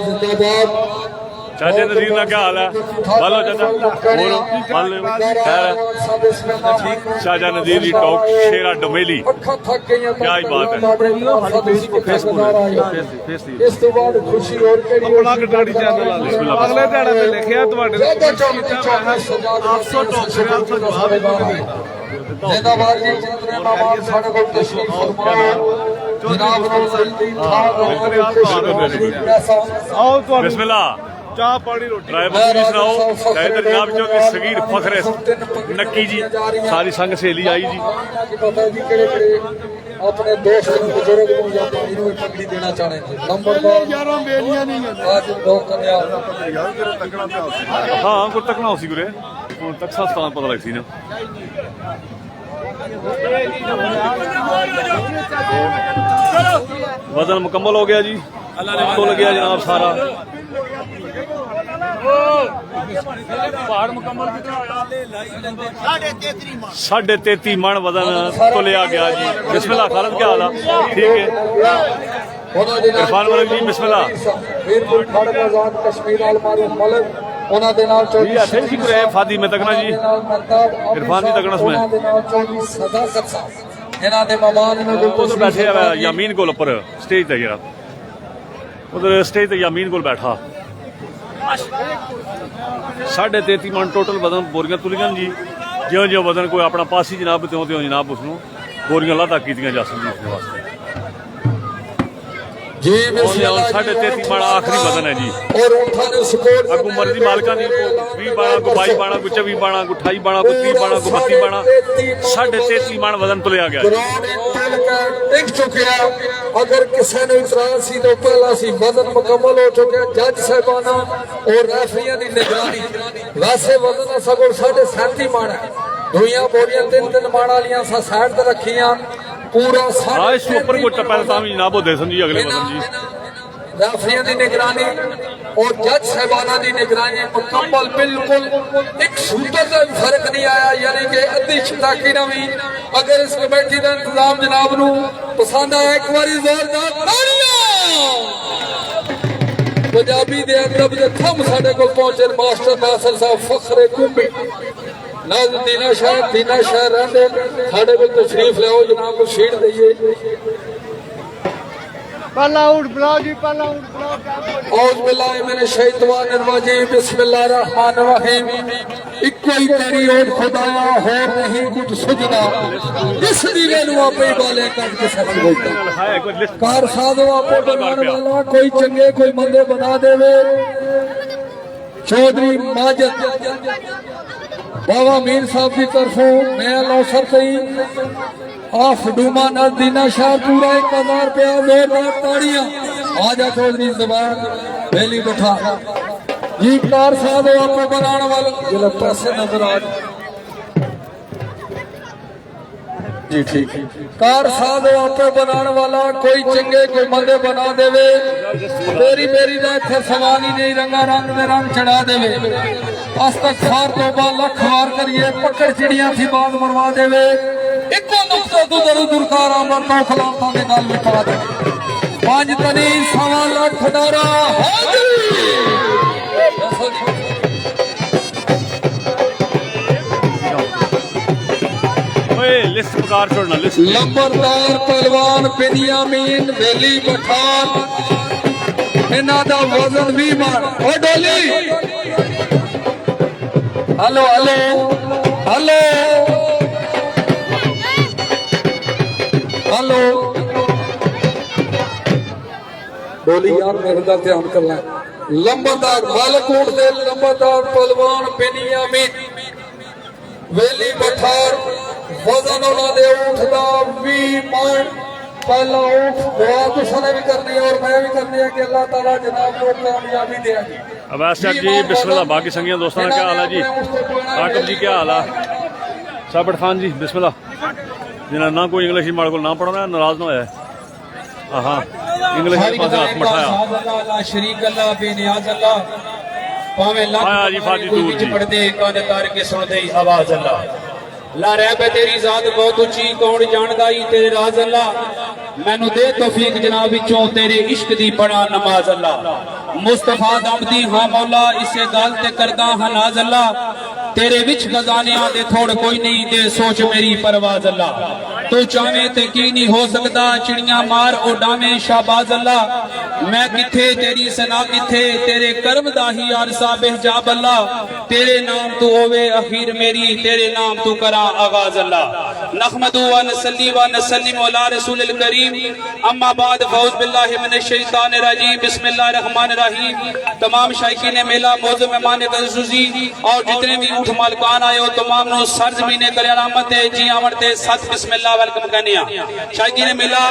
चाचा नजीर का क्या हाल है बालो चाचा बोलो खैर चाचा नजीर जी टॉक शेरा डमेली क्या ही बात है इस तो बाद खुशी और अपना कटाड़ी चैनल अगले ध्याड़े में लिखिया जिंदाबाद जी जितने मेहमान साडे कोल तशरीफ फरमाए जनाब आओ तो बिस्मिल्लाह चाह पानी रोटी ड्राइवर जी सुनाओ इधर जनाब चौधरी सगीर फखरे नक्की जी सारी संग सहेली आई जी अपने दोस्त बुजुर्ग को या पानी में पगड़ी देना चाहते हैं नंबरदार यारों बेलियां नहीं आज दो कन्या हाँ को तकना उसी गुरे तक स्थान पता लग सी ना वजन मुकम्मल हो गया जी तो लग गया जनाब सारा साढ़े 33 मन वजन तो लिया गया जी बिस्मिल्लाह खालद क्या हाल है ठीक है इरफान मलिक जी बिस्मिल्लाह फादी में तकना जी इरफान जी तकना उसमें उधर बैठे यामीन गोल ऊपर स्टेज तक यार उधर स्टेज तक यामीन गोल बैठा 33.5 ਮਣ ਟੋਟਲ ਵਜ਼ਨ ਬੋਰੀਆਂ ਤੁਲੀਆਂ ਜੀ। ਜਿਉਂ ਜਿਉਂ ਵਜ਼ਨ ਕੋਈ ਆਪਣਾ ਪਾਸੀ ਜਨਾਬ ਤਿਉਂ ਤਿਉਂ ਜਨਾਬ ਉਸ ਨੂੰ ਬੋਰੀਆਂ ਲਾਦਾ ਕੀਤੀਆਂ ਜਾ ਸਕਦੀਆਂ ਇਸ ਵਾਸਤੇ। जी बिस्मिल्लाह 33.5 मण आखिरी वजन है जी। और उठाने सपोर्ट अगू मर्जी मालिका दी 20 बाणा को 22 बाणा को 24 बाणा को 28 बाणा को 30 बाणा को 32 बाणा 33.5 मण वजन तुलिया गया। टिक चुके हैं। अगर किसी ने इतराज सी तो पहला सी वजन मुकम्मल हो चुके हैं। जज साहबाना और रेफरियां की निगरानी वैसे वजन सगों 37.5 मण है। दुइयां बोरियां 3-3 मण वालियां सा साइड ते रखियां पूरा इसके ऊपर कोई टपैल तां भी जनाब दे सन जी अगले वजन जी। रेफरियां की निगरानी और जज साहबाना की निगरानी मुकम्मल बिल्कुल एक सूत्र का फर्क नहीं आया। यानी कि अद्धी छटाकी ना भी अगर इस कमेटी का इंतजाम जनाब नू पसंद आया एक बार जोरदार तालियां। पंजाबी दे अदब दे थम साडे कोल पहुंचे मास्टर नासिर साहब फखरे कुंभी नाज़ दीना शहर रहंदे साडे कोल तशरीफ लियाओ जनाब को शीट दईए। पहला उठ बुलाओ जी, पहला उठ बुलाओ। औज़ बिल्लाहि मिनश शैतानिर रजीम बिस्मिल्लाहिर रहमानिर रहीम। इक्को ही तेरी ओट खुदाया होर नहीं कुछ सुझदा जिस दीवे नू आपे बाले कर के सच बोलता कार साधो आपो बनाने वाला कोई चंगे कोई मंदे बना देवे। चौधरी माजिद बाबा मीर साहब की तरफों मैं लौसर कई ऑफ डूमा नदीना शहर पूरा 1000 रुपया जोरदार ताड़ियां। आजा चौधरी जबान बेली बैठा जी कार साहब आपको बनाने वाले जिला पैसे नजर आ जी ठीक कार साहब आपको बनाने वाला कोई चंगे कोई मंदे बना देवे। मेरी दा इत्थे सवाल ही नहीं रंगा रंग में रंग चढ़ा देवे। अस्तगफार तौबा लख वार करिए पकड़ चिड़ियां थी बात मरवा देवे। इको नुक्ता तू दरू दुरकार अमर तो खिलाफा के नाल मिटा दे। पांच तनी सवा लाख डारा लिस्ट पकार छोड़ना लिस्ट। लंबरदार पहलवान बेनियामीन वेली पठान इन्हां दा वजन भी मार ओ डोली। हेलो हेलो हेलो हेलो डोली यार मेरे दा ध्यान करना। लंबरदार बालकोट दे लंबरदार पहलवान बेनियामीन वेली पठार वजन उन्होंने उठदा 20 मण। पहला उठ दुआ तुसाने भी करनी है और मैं भी करनी है कि अल्लाह ताला जनाब को कामयाबी दे। अवैस साहब जी बिस्मिल्लाह। बाकी संगिया दोस्तों का क्या हाल है जी? आटम जी क्या हाल है? साबिर खान जी बिस्मिल्लाह। जिन्हें ना कोई इंग्लिश माड़े को ना पढ़ना नाराज ना होया। हाँ इंग्लिश के पास हाथ मठाया शरीक अल्लाह बेनियाज अल्लाह भावे लाख पढ़दे कान तार के सुनदे आवाज अल्लाह। ला रैब तेरी जात बहुत उची कौन जानदा ही तेरे राज अल्लाह। मैनू दे तौफीक जनाब विचों तेरे इश्क दी पढ़ा नमाज अल्लाह। मुस्तफा दमदी हाँ मौला इसे गल ते करदा हाँ नाज अल्लाह। तेरे विच खजानियां दे थोड़ कोई नहीं दे सोच मेरी परवाज अल्लाह। तू चाहे ते की नहीं हो सकता चिड़ियां मार उड़ावे शाबाज अल्लाह। मैं किथे तेरी सना किथे तेरे कर्म दा ही अरसा बेहजाब अल्लाह। तेरे नाम तू होवे अखीर मेरी तेरे नाम तू करा आगाज अल्लाह। नहमदु व नसल्ली व नसल्लिम अला रसूलिल करीम अम्मा बाद फौज बिल्लाहि मिनश शैतानिर रजीम बिस्मिल्लाहिर रहमानिर रहीम। तमाम शायकीन मेला मौजू मेहमान अज़ीज़ी और जितने भी उठ मालकान आए हो तमाम नो सर ज़मीने कल्याणमत है जी आवड़ते सत बिस्मिल्लाह वेलकम करनिया। शायकीन मेला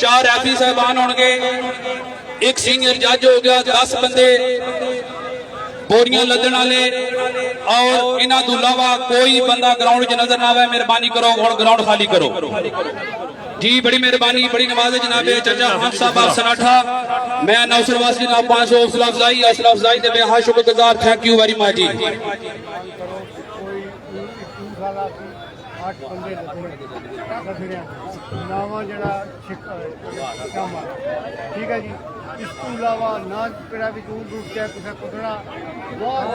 4 एफी साहबान होंगे, एक सीनियर जज हो गया, 10 बंदे बोरियां लदन वाले और इन्हां तो इलावा कोई बंदा ग्राउंड च नजर ना आवे मेहरबानी करो और ग्राउंड खाली करो जी। बड़ी मेहरबानी बड़ी नवाज जनाब चाचा हम साहब सनाठा मैं नौसरवास जनाब 500 हौसला अफजाई दे बेहद शुक्रगुजार। थैंक यू वेरी मच जी। ठीक है जी। इस तो इलावा ना पेड़ा भी दूर दूर क्या कुछ कुटना बहुत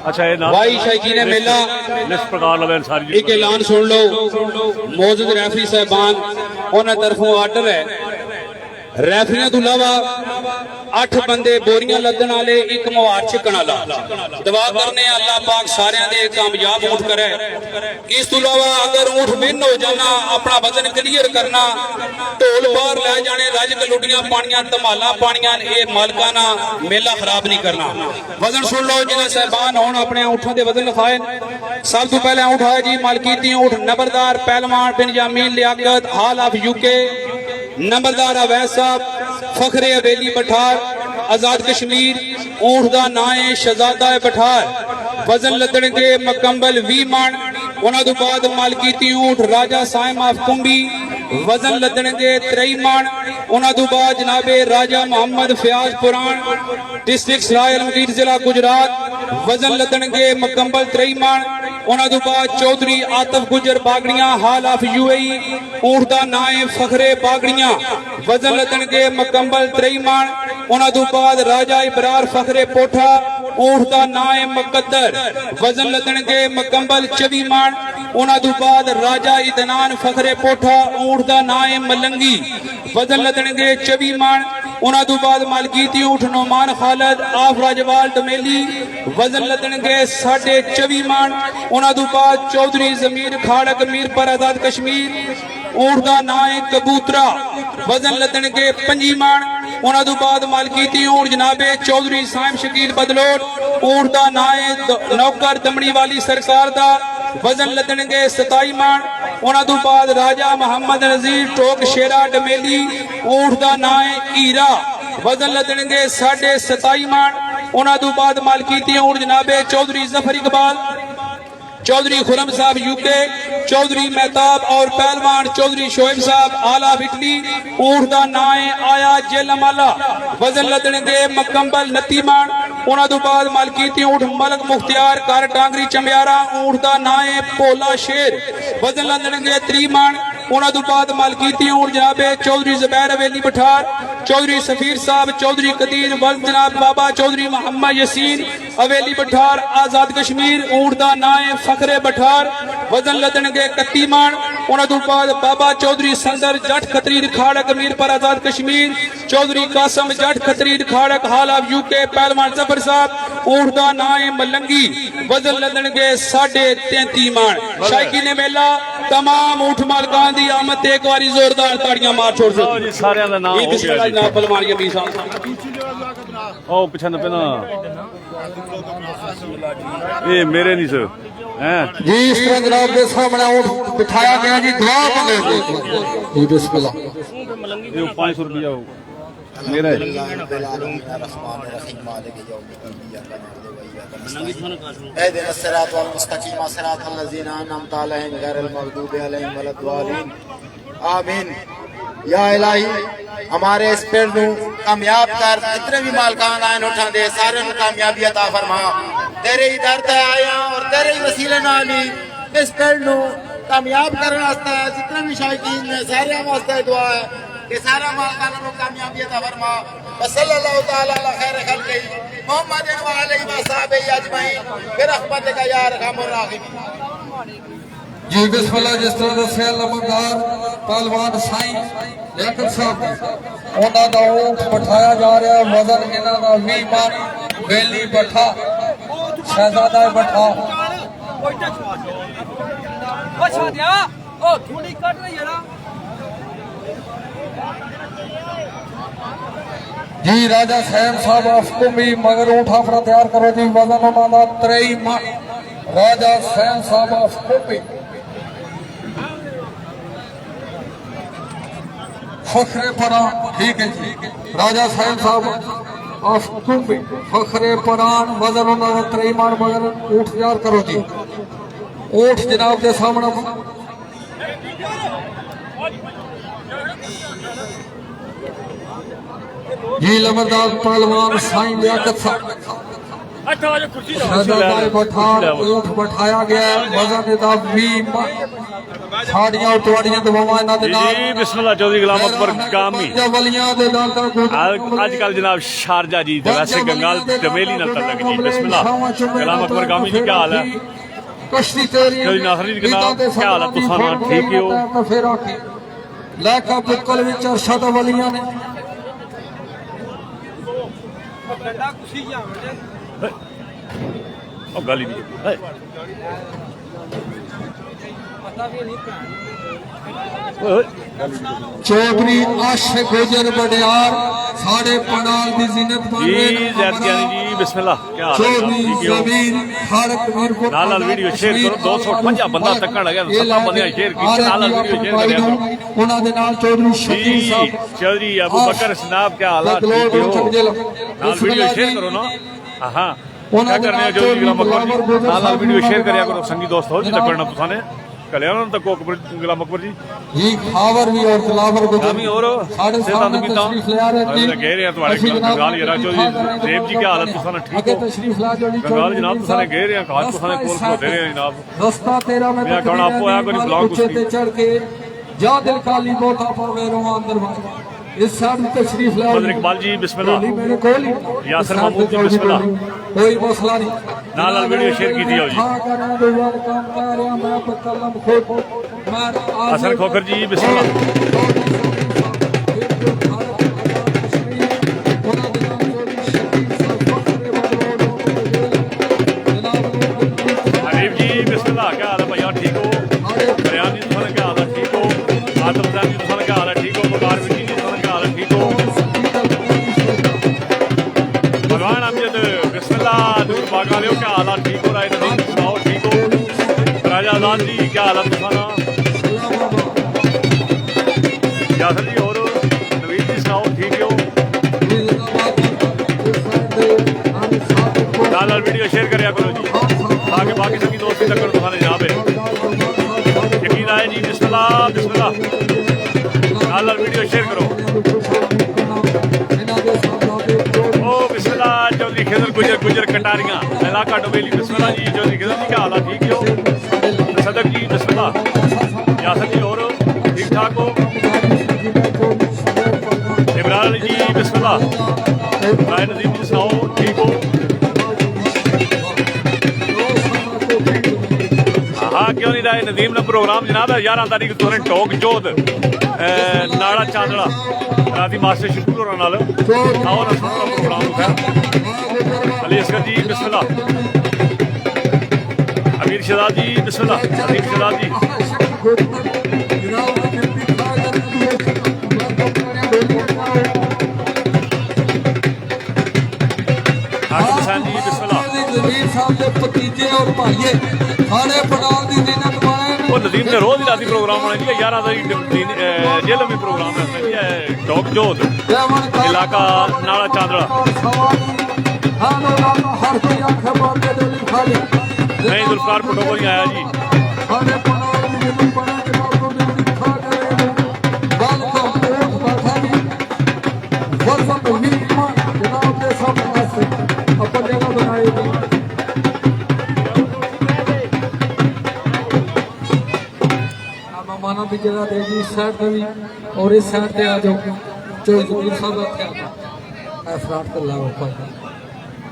अच्छा ये भाई शायकीन मेला लिस्ट प्रकार लवे सारी एक ऐलान सुन लो। मौजूद रेफरी साहबान उन्होंने तरफों आर्डर है ਰੈਫਰੀਆਂ ਤੋਂ ਇਲਾਵਾ 8 ਬੰਦੇ ਬੋਰੀਆਂ ਲੱਦਣ ਵਾਲੇ, ਇੱਕ ਮੁਹਾਰ ਛਿੱਕਣ ਵਾਲਾ। ਦੁਆ ਕਰਨੇ ਆ ਅੱਲਾਹ ਪਾਕ ਸਾਰਿਆਂ ਦੇ ਕਾਮਯਾਬ ਊਠ ਕਰੇ। ਇਸ ਤੋਂ ਇਲਾਵਾ ਅਗਰ ਊਠ ਵਿਨ ਹੋ ਜਾਣਾ, ਆਪਣਾ ਵਜ਼ਨ ਕਲੀਅਰ ਕਰਨਾ, ਢੋਲ ਬਾਹਰ ਲੈ ਜਾਣੇ, ਰੱਜ ਕਲੁੱਡੀਆਂ ਪਾਣੀਆਂ, ਧਮਾਲਾਂ ਪਾਣੀਆਂ, ਇਹ ਮਾਲਕਾਨਾ ਮੇਲਾ ਖਰਾਬ ਨਹੀਂ ਕਰਨਾ। ਵਜ਼ਨ ਸੁਣ ਲਓ ਜਿਹਨਾਂ ਸਹਿਬਾਨ ਹੋਣ ਆਪਣੇ ਊਠਾਂ ਦੇ ਵਜ਼ਨ ਲਿਖਾਏ। ਸਭ ਤੋਂ ਪਹਿਲਾਂ ਊਠ ਆਇਆ ਜੀ मालकीती ऊठ नंबरदार पहलवान बिनयामीन लियाकत हाल ऑफ यूके, नंबरदार अवैस साहब फखरे हवेली बठार आजाद कश्मीर। ऊठ का नाम है शहजादा बठार। वजन लदणगे मुकम्मल 20 मन। उन्हां तों बाद मालकीती ऊठ राजा साइम ऑफ कुंभी, वजन लदणगे 23 मन। उन्हां तों बाद जनाबे राजा मोहम्मद फयाज पुरान डिस्ट्रिक्ट सराय अलमगीर जिला गुजरात, वजन लदणगे मुकम्मल 23 मन। उन्हां तों बाद चौधरी आतिफ गुजर बागड़ियां हाल ऑफ यूएई। ऊठ का नाम है फखरे बागड़ियां, वजन लदणगे मुकम्मल 23 मन। उन्हां तों बाद राजा इबरार फखरे पोठा। ऊठ का नाम है मुकद्दर, वजन लदणगे मुकम्मल 24 मन। उन्हां तों बाद राजा इदनान फखरे पोठा। ऊठ का नाम है मलंगी, वजन लदणगे 24 मन। उन्हां तों बाद मालकीती ऊठ नोमान खालद आफ राजवाल डमेली, वजन लदणगे 24.5 मन। उन्हां तों बाद चौधरी जमीर खाड़क मीरपुर आजाद कश्मीर। ऊठ का नाम है कबूतरा, वजन लदणगे 25 मन। उन्हां तों बाद मालकीती ऊठ जनाबे चौधरी साइम शकील बदलोट। ऊठ का नाम है नौकर दमड़ी वाली सरकार दा, वजन लदणगे 27 मन। उन्हां तों बाद राजा मोहम्मद नजीर टोक शेरा डमेली। ऊठ का नाम है हीरा, वजन लदणगे 27.5 मन। उन्हां तों बाद मालकीती ऊठ जनाबे चौधरी जफर इकबाल, चौधरी खुरम साहब यूके, चौधरी मेहताब और पहलवान चौधरी शोएब साहब आला इटली। ऊठ का नाम है आया जेलमाला, वजन लदणगे मुकम्मल 29 मन। उन्हां तों बाद मालकीती ऊठ मलक मुख्तियार कर टांगरी चम्यारा। ऊठ का नाम है भोला शेर, वजन लदणगे 30 मन। उन्हां तों बाद मालकीती ऊठ जनाबे चौधरी जुबैर हवेली बठार, चौधरी सफीर साहब, चौधरी कदीर वल जनाब बाबा चौधरी मोहम्मद यसीन हवेली बठार आजाद कश्मीर। ऊठ का नाम है फखरे बठार, वजन लदणगे 31 मन। उन्हां तों बाद बाबा चौधरी संदर जट खतरी खाड़क मीरपुर आजाद कश्मीर, चौधरी कासम जट खतरी खाड़क हाल ऑफ यूके, पहलवान जफर साहब। ऊठ का नाम है मलंगी, वजन लदणगे 33.5 मन। शायकीन मेला तमाम ऊठ मालकान दी आमद ते एक बारी जोरदार ताड़ियां मार छोड़ दो जी। सारे का नाम हो गया जी। पहलवान यमीन साहब ओ पिछन पे ना ये मेरे नहीं सर हैं जी। इस तरह जनाब के सामने ऊँट बिठाया गया जी। दुआ मांगे जी, बिस्मिल्लाह। ये 500 रुपया मेरा है। اهدنا الصراط المستقيم صراط الذين انعمت عليهم غير المغضوب عليهم ولا الضالين आमीन। या इलाही हमारे इस पेड़ नू कामयाब कर, जितने भी मालकान आए उठा दे सारे कामयाबी अता फरमा। तेरे ही दर ते आया और तेरे ही वसीले नाल ही इस पेड़ नू कामयाब करने वास्ते जितने भी शायकीन ने सारे वास्ते दुआ है कि सारा मालकान नू कामयाबी अता फरमा। सल्लल्लाहु तआला अला खैर खल्क़ी मोहम्मद व अलैहि व सहाबिही अजमईन बिरहमतिक या अरहमर राहिमीन। जी बिस्मिल्लाह। जिस तरह दस्सिया लमकदार पहलवान साईं लियाकत साहब उन्हां दा ऊँट बिठाया जा रहा है। वजन इन्हां दा 20 मन। बेली बठा शहजादा बठा जी। राजा साहब साहब अफको भी मगर ऊँट अपना तैयार करो जी। वजन उन्हां दा 23 मन। राजा साहब साहब अफको भी फखरे परान, ठीक है जी। राजा साहब साहब ऑफ कुंभी फखरे परान, वजन उन्होंने 23 मन। मगर ऊँट तैयार करो जी। ऊँट जनाब के सामने जी। लमदार पहलवान साईं लियाकत साहब ऊँट बैठाया गया। वजन इहदा 20 मन। साड़ियां उतवाड़ियां दवावां इन्हां दे नाल जी। बिस्मिल्लाह। चौधरी गुलाम अकबर गामी अजकल जनाब शारजा जी वैसे गंगाल डमेली ना तलक जी। बिस्मिल्लाह। गुलाम अकबर गामी जी क्या हाल है? कश्ती तेरी चौधरी नासर जी जनाब क्या हाल है? तुसां ठीक ही हो? लेखा बुकल विच अरशद वलियां ने ਉਹ ਗੱਲ ਹੀ ਨਹੀਂ चौधरी आशिक गुजर बडियार साढ़े पंडाल की जिन्नत बन जी रहे जैदकियानी जी बिस्मिल्लाह क्या हाल है चौधरी ठीक हो जमीन खालक मीरपुर नाल वीडियो शेयर करो 250 बंदा तक्कण लगा सब बंदे शेयर कीते नाल वीडियो शेयर करिया करो ਉਹਨਾਂ ਦੇ ਨਾਲ ਚੌਧਰੀ ਸ਼ਕੀਲ जी ਸਾਹਿਬ चौधरी अबू बकर सनाब क्या हाल है ठीक हो नाल वीडियो शेयर करो ना हां क्या करने जो गुलाम अकबर जी नाल वीडियो शेयर करिया करो संगी दोस्त हो जी तक्कण तुसाने कल्याण तक गुलाम अकबर जी जी खावर भी और तलावर को हामी और साढ़े सेहत सामने बीता तशरीफ ले आ रहे थे कह रहे हैं तुम्हारे गंगाल जरा चौधरी देव जी क्या हालत तुसाने ठीक आगे हो तशरीफ ला जो गंगाल जनाब तुसाने कह रहे हैं कहा तुसाने कोल को दे रहे हैं जनाब रस्ता तेरा में मैं कहना आपको आया कोई ब्लॉग कुछ उसकी। ते चढ़ के जा दिल काली बोता पावे रो अंदर भाई इस साइड में तशरीफ ले बदर इकबाल जी बिस्मिल्लाह गोली मेरे कोल ही यासिर महमूद जी बिस्मिल्लाह कोई मसला नहीं नाल वीडियो शेयर की दियो जी हाँ कर रहे हैं दुआ काम कर रहे हैं मैं बकलम खुद मैं आज हसन खोखर जी बिस्मिल्लाह हनीफ जी बिस्मिल्लाह क्या हाल है भैया ठीक हो बयान जी तुसाने क्या हाल है ठीक हो आदम साहब जी तुसाने क्या हाल है ठीक हो मुकार जी तुसाने क्या हाल है ठीक हो भगवान अमजद बिस्मिल्लाह दूर बागा लियो क्या हाल है ठीक हो राय नदीम सुनाओ ठीक हो राजा आजाद जी क्या हाल है तुसाना यासर जी और नवीद जी सुनाओ ठीक हो लाल वीडियो शेयर करिया करो जी ताकि बाकी सभी दोस्त भी तक तुम्हारे यहाँ पे यकीन आए जी बिस्मिल्लाह बिस्मिल्लाह लाल वीडियो शेयर करो ओ बिस्मिल्लाह चौधरी खिजर गुजर कटारियाँ इलाका डोबेली बिस्मिल्लाह जी चौधरी खिजर जी क्या हाल है ठीक हो सदक जी बिस्मिल्लाह यासर जी और ठीक ठाक हो इमरान अली जी बिस्मिल्लाह राय नदीम जी सुनाओ ठीक हो हाँ क्यों नहीं रहा नदीम ने प्रोग्राम जनाब 11 तारीख तुसें टोक जोत नाड़ा चांदड़ा राती मास्टर शुरू होने नाल आओ ना सुनो प्रोग्राम है अली असगर जी बिस्मिल्लाह अमीर शहजाद जी बिस्मिल्लाह अमीर शहजाद जी हाकिम हुसैन जी बिस्मिल्लाह जमीर साहब के भतीजे और भाईए सारे पंडाल की जिन्नत बने वो नदीम ने रोज ही राती प्रोग्राम होना जी 11 तारीख जेल में प्रोग्राम है टोक जोत इलाका नाड़ा चांदड़ा नहीं जुल्फकार प्रोटोकॉल नहीं आया जी माना भी जगह देगी इस साइड पे भी और इस साइड पे आ जाओ चौधरी साहब एफराट कर लाओ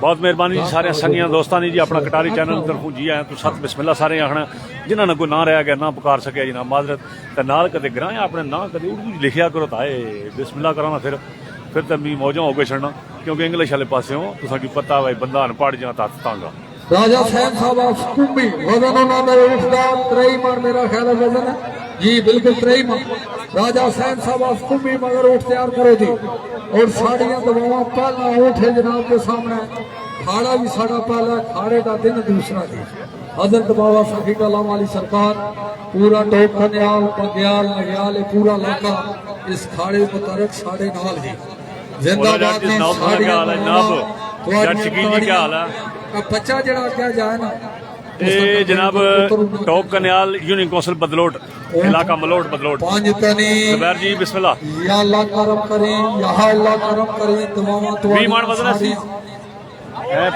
बहुत मेहरबानी जी सारे संगियां दोस्तां ने जी अपना कटारी चैनल की तरफों जी आए तो सत बिस्मिल्लाह सारे आखना जिन्होंने कोई ना रह गया ना पुकार सके जी ना माजरत तो नाल कदे ग्रां अपने ना कदे उर्दू लिखिया करो ताए बिस्मिल्लाह कराना फिर तो मी मौजा हो गए छड़ना क्योंकि इंग्लिश वाले पासे हो तो साडी पता भाई बंदा अनपढ़ जा ता तांगा राजा सैन साहब आप कुंभी वजन उन्होंने उठदा 3 मन मेरा ख्याल है वजन है जी बिल्कुल 3 मन राजा सैन साहब आप कुंभी मगर उठ तैयार करो जी और साड़ियां दवावां पहला उठे जनाब के सामने खाड़ा भी साड़ा पहला खाड़े का दिन दूसरा जी हजरत बाबा सफी कलाम वाली सरकार पूरा टोक कन्याल बग्याल नग्याल पूरा इलाका इस खाड़े मुतारक साड़े नाल जी जिंदाबाद ने साड़ियां क्या हाल है बच्चा जरा क्या जाए ना ਇਹ ਜਨਾਬ ਟੌਪ ਕਨਿਆਲ यूनियन कौंसिल बदलोट इलाका मलोट बदलोट जुबैर जी बिस्मिल्लाह या अल्लाह करम करे या अल्लाह करम करे दुआवां तो 20 मान वजन है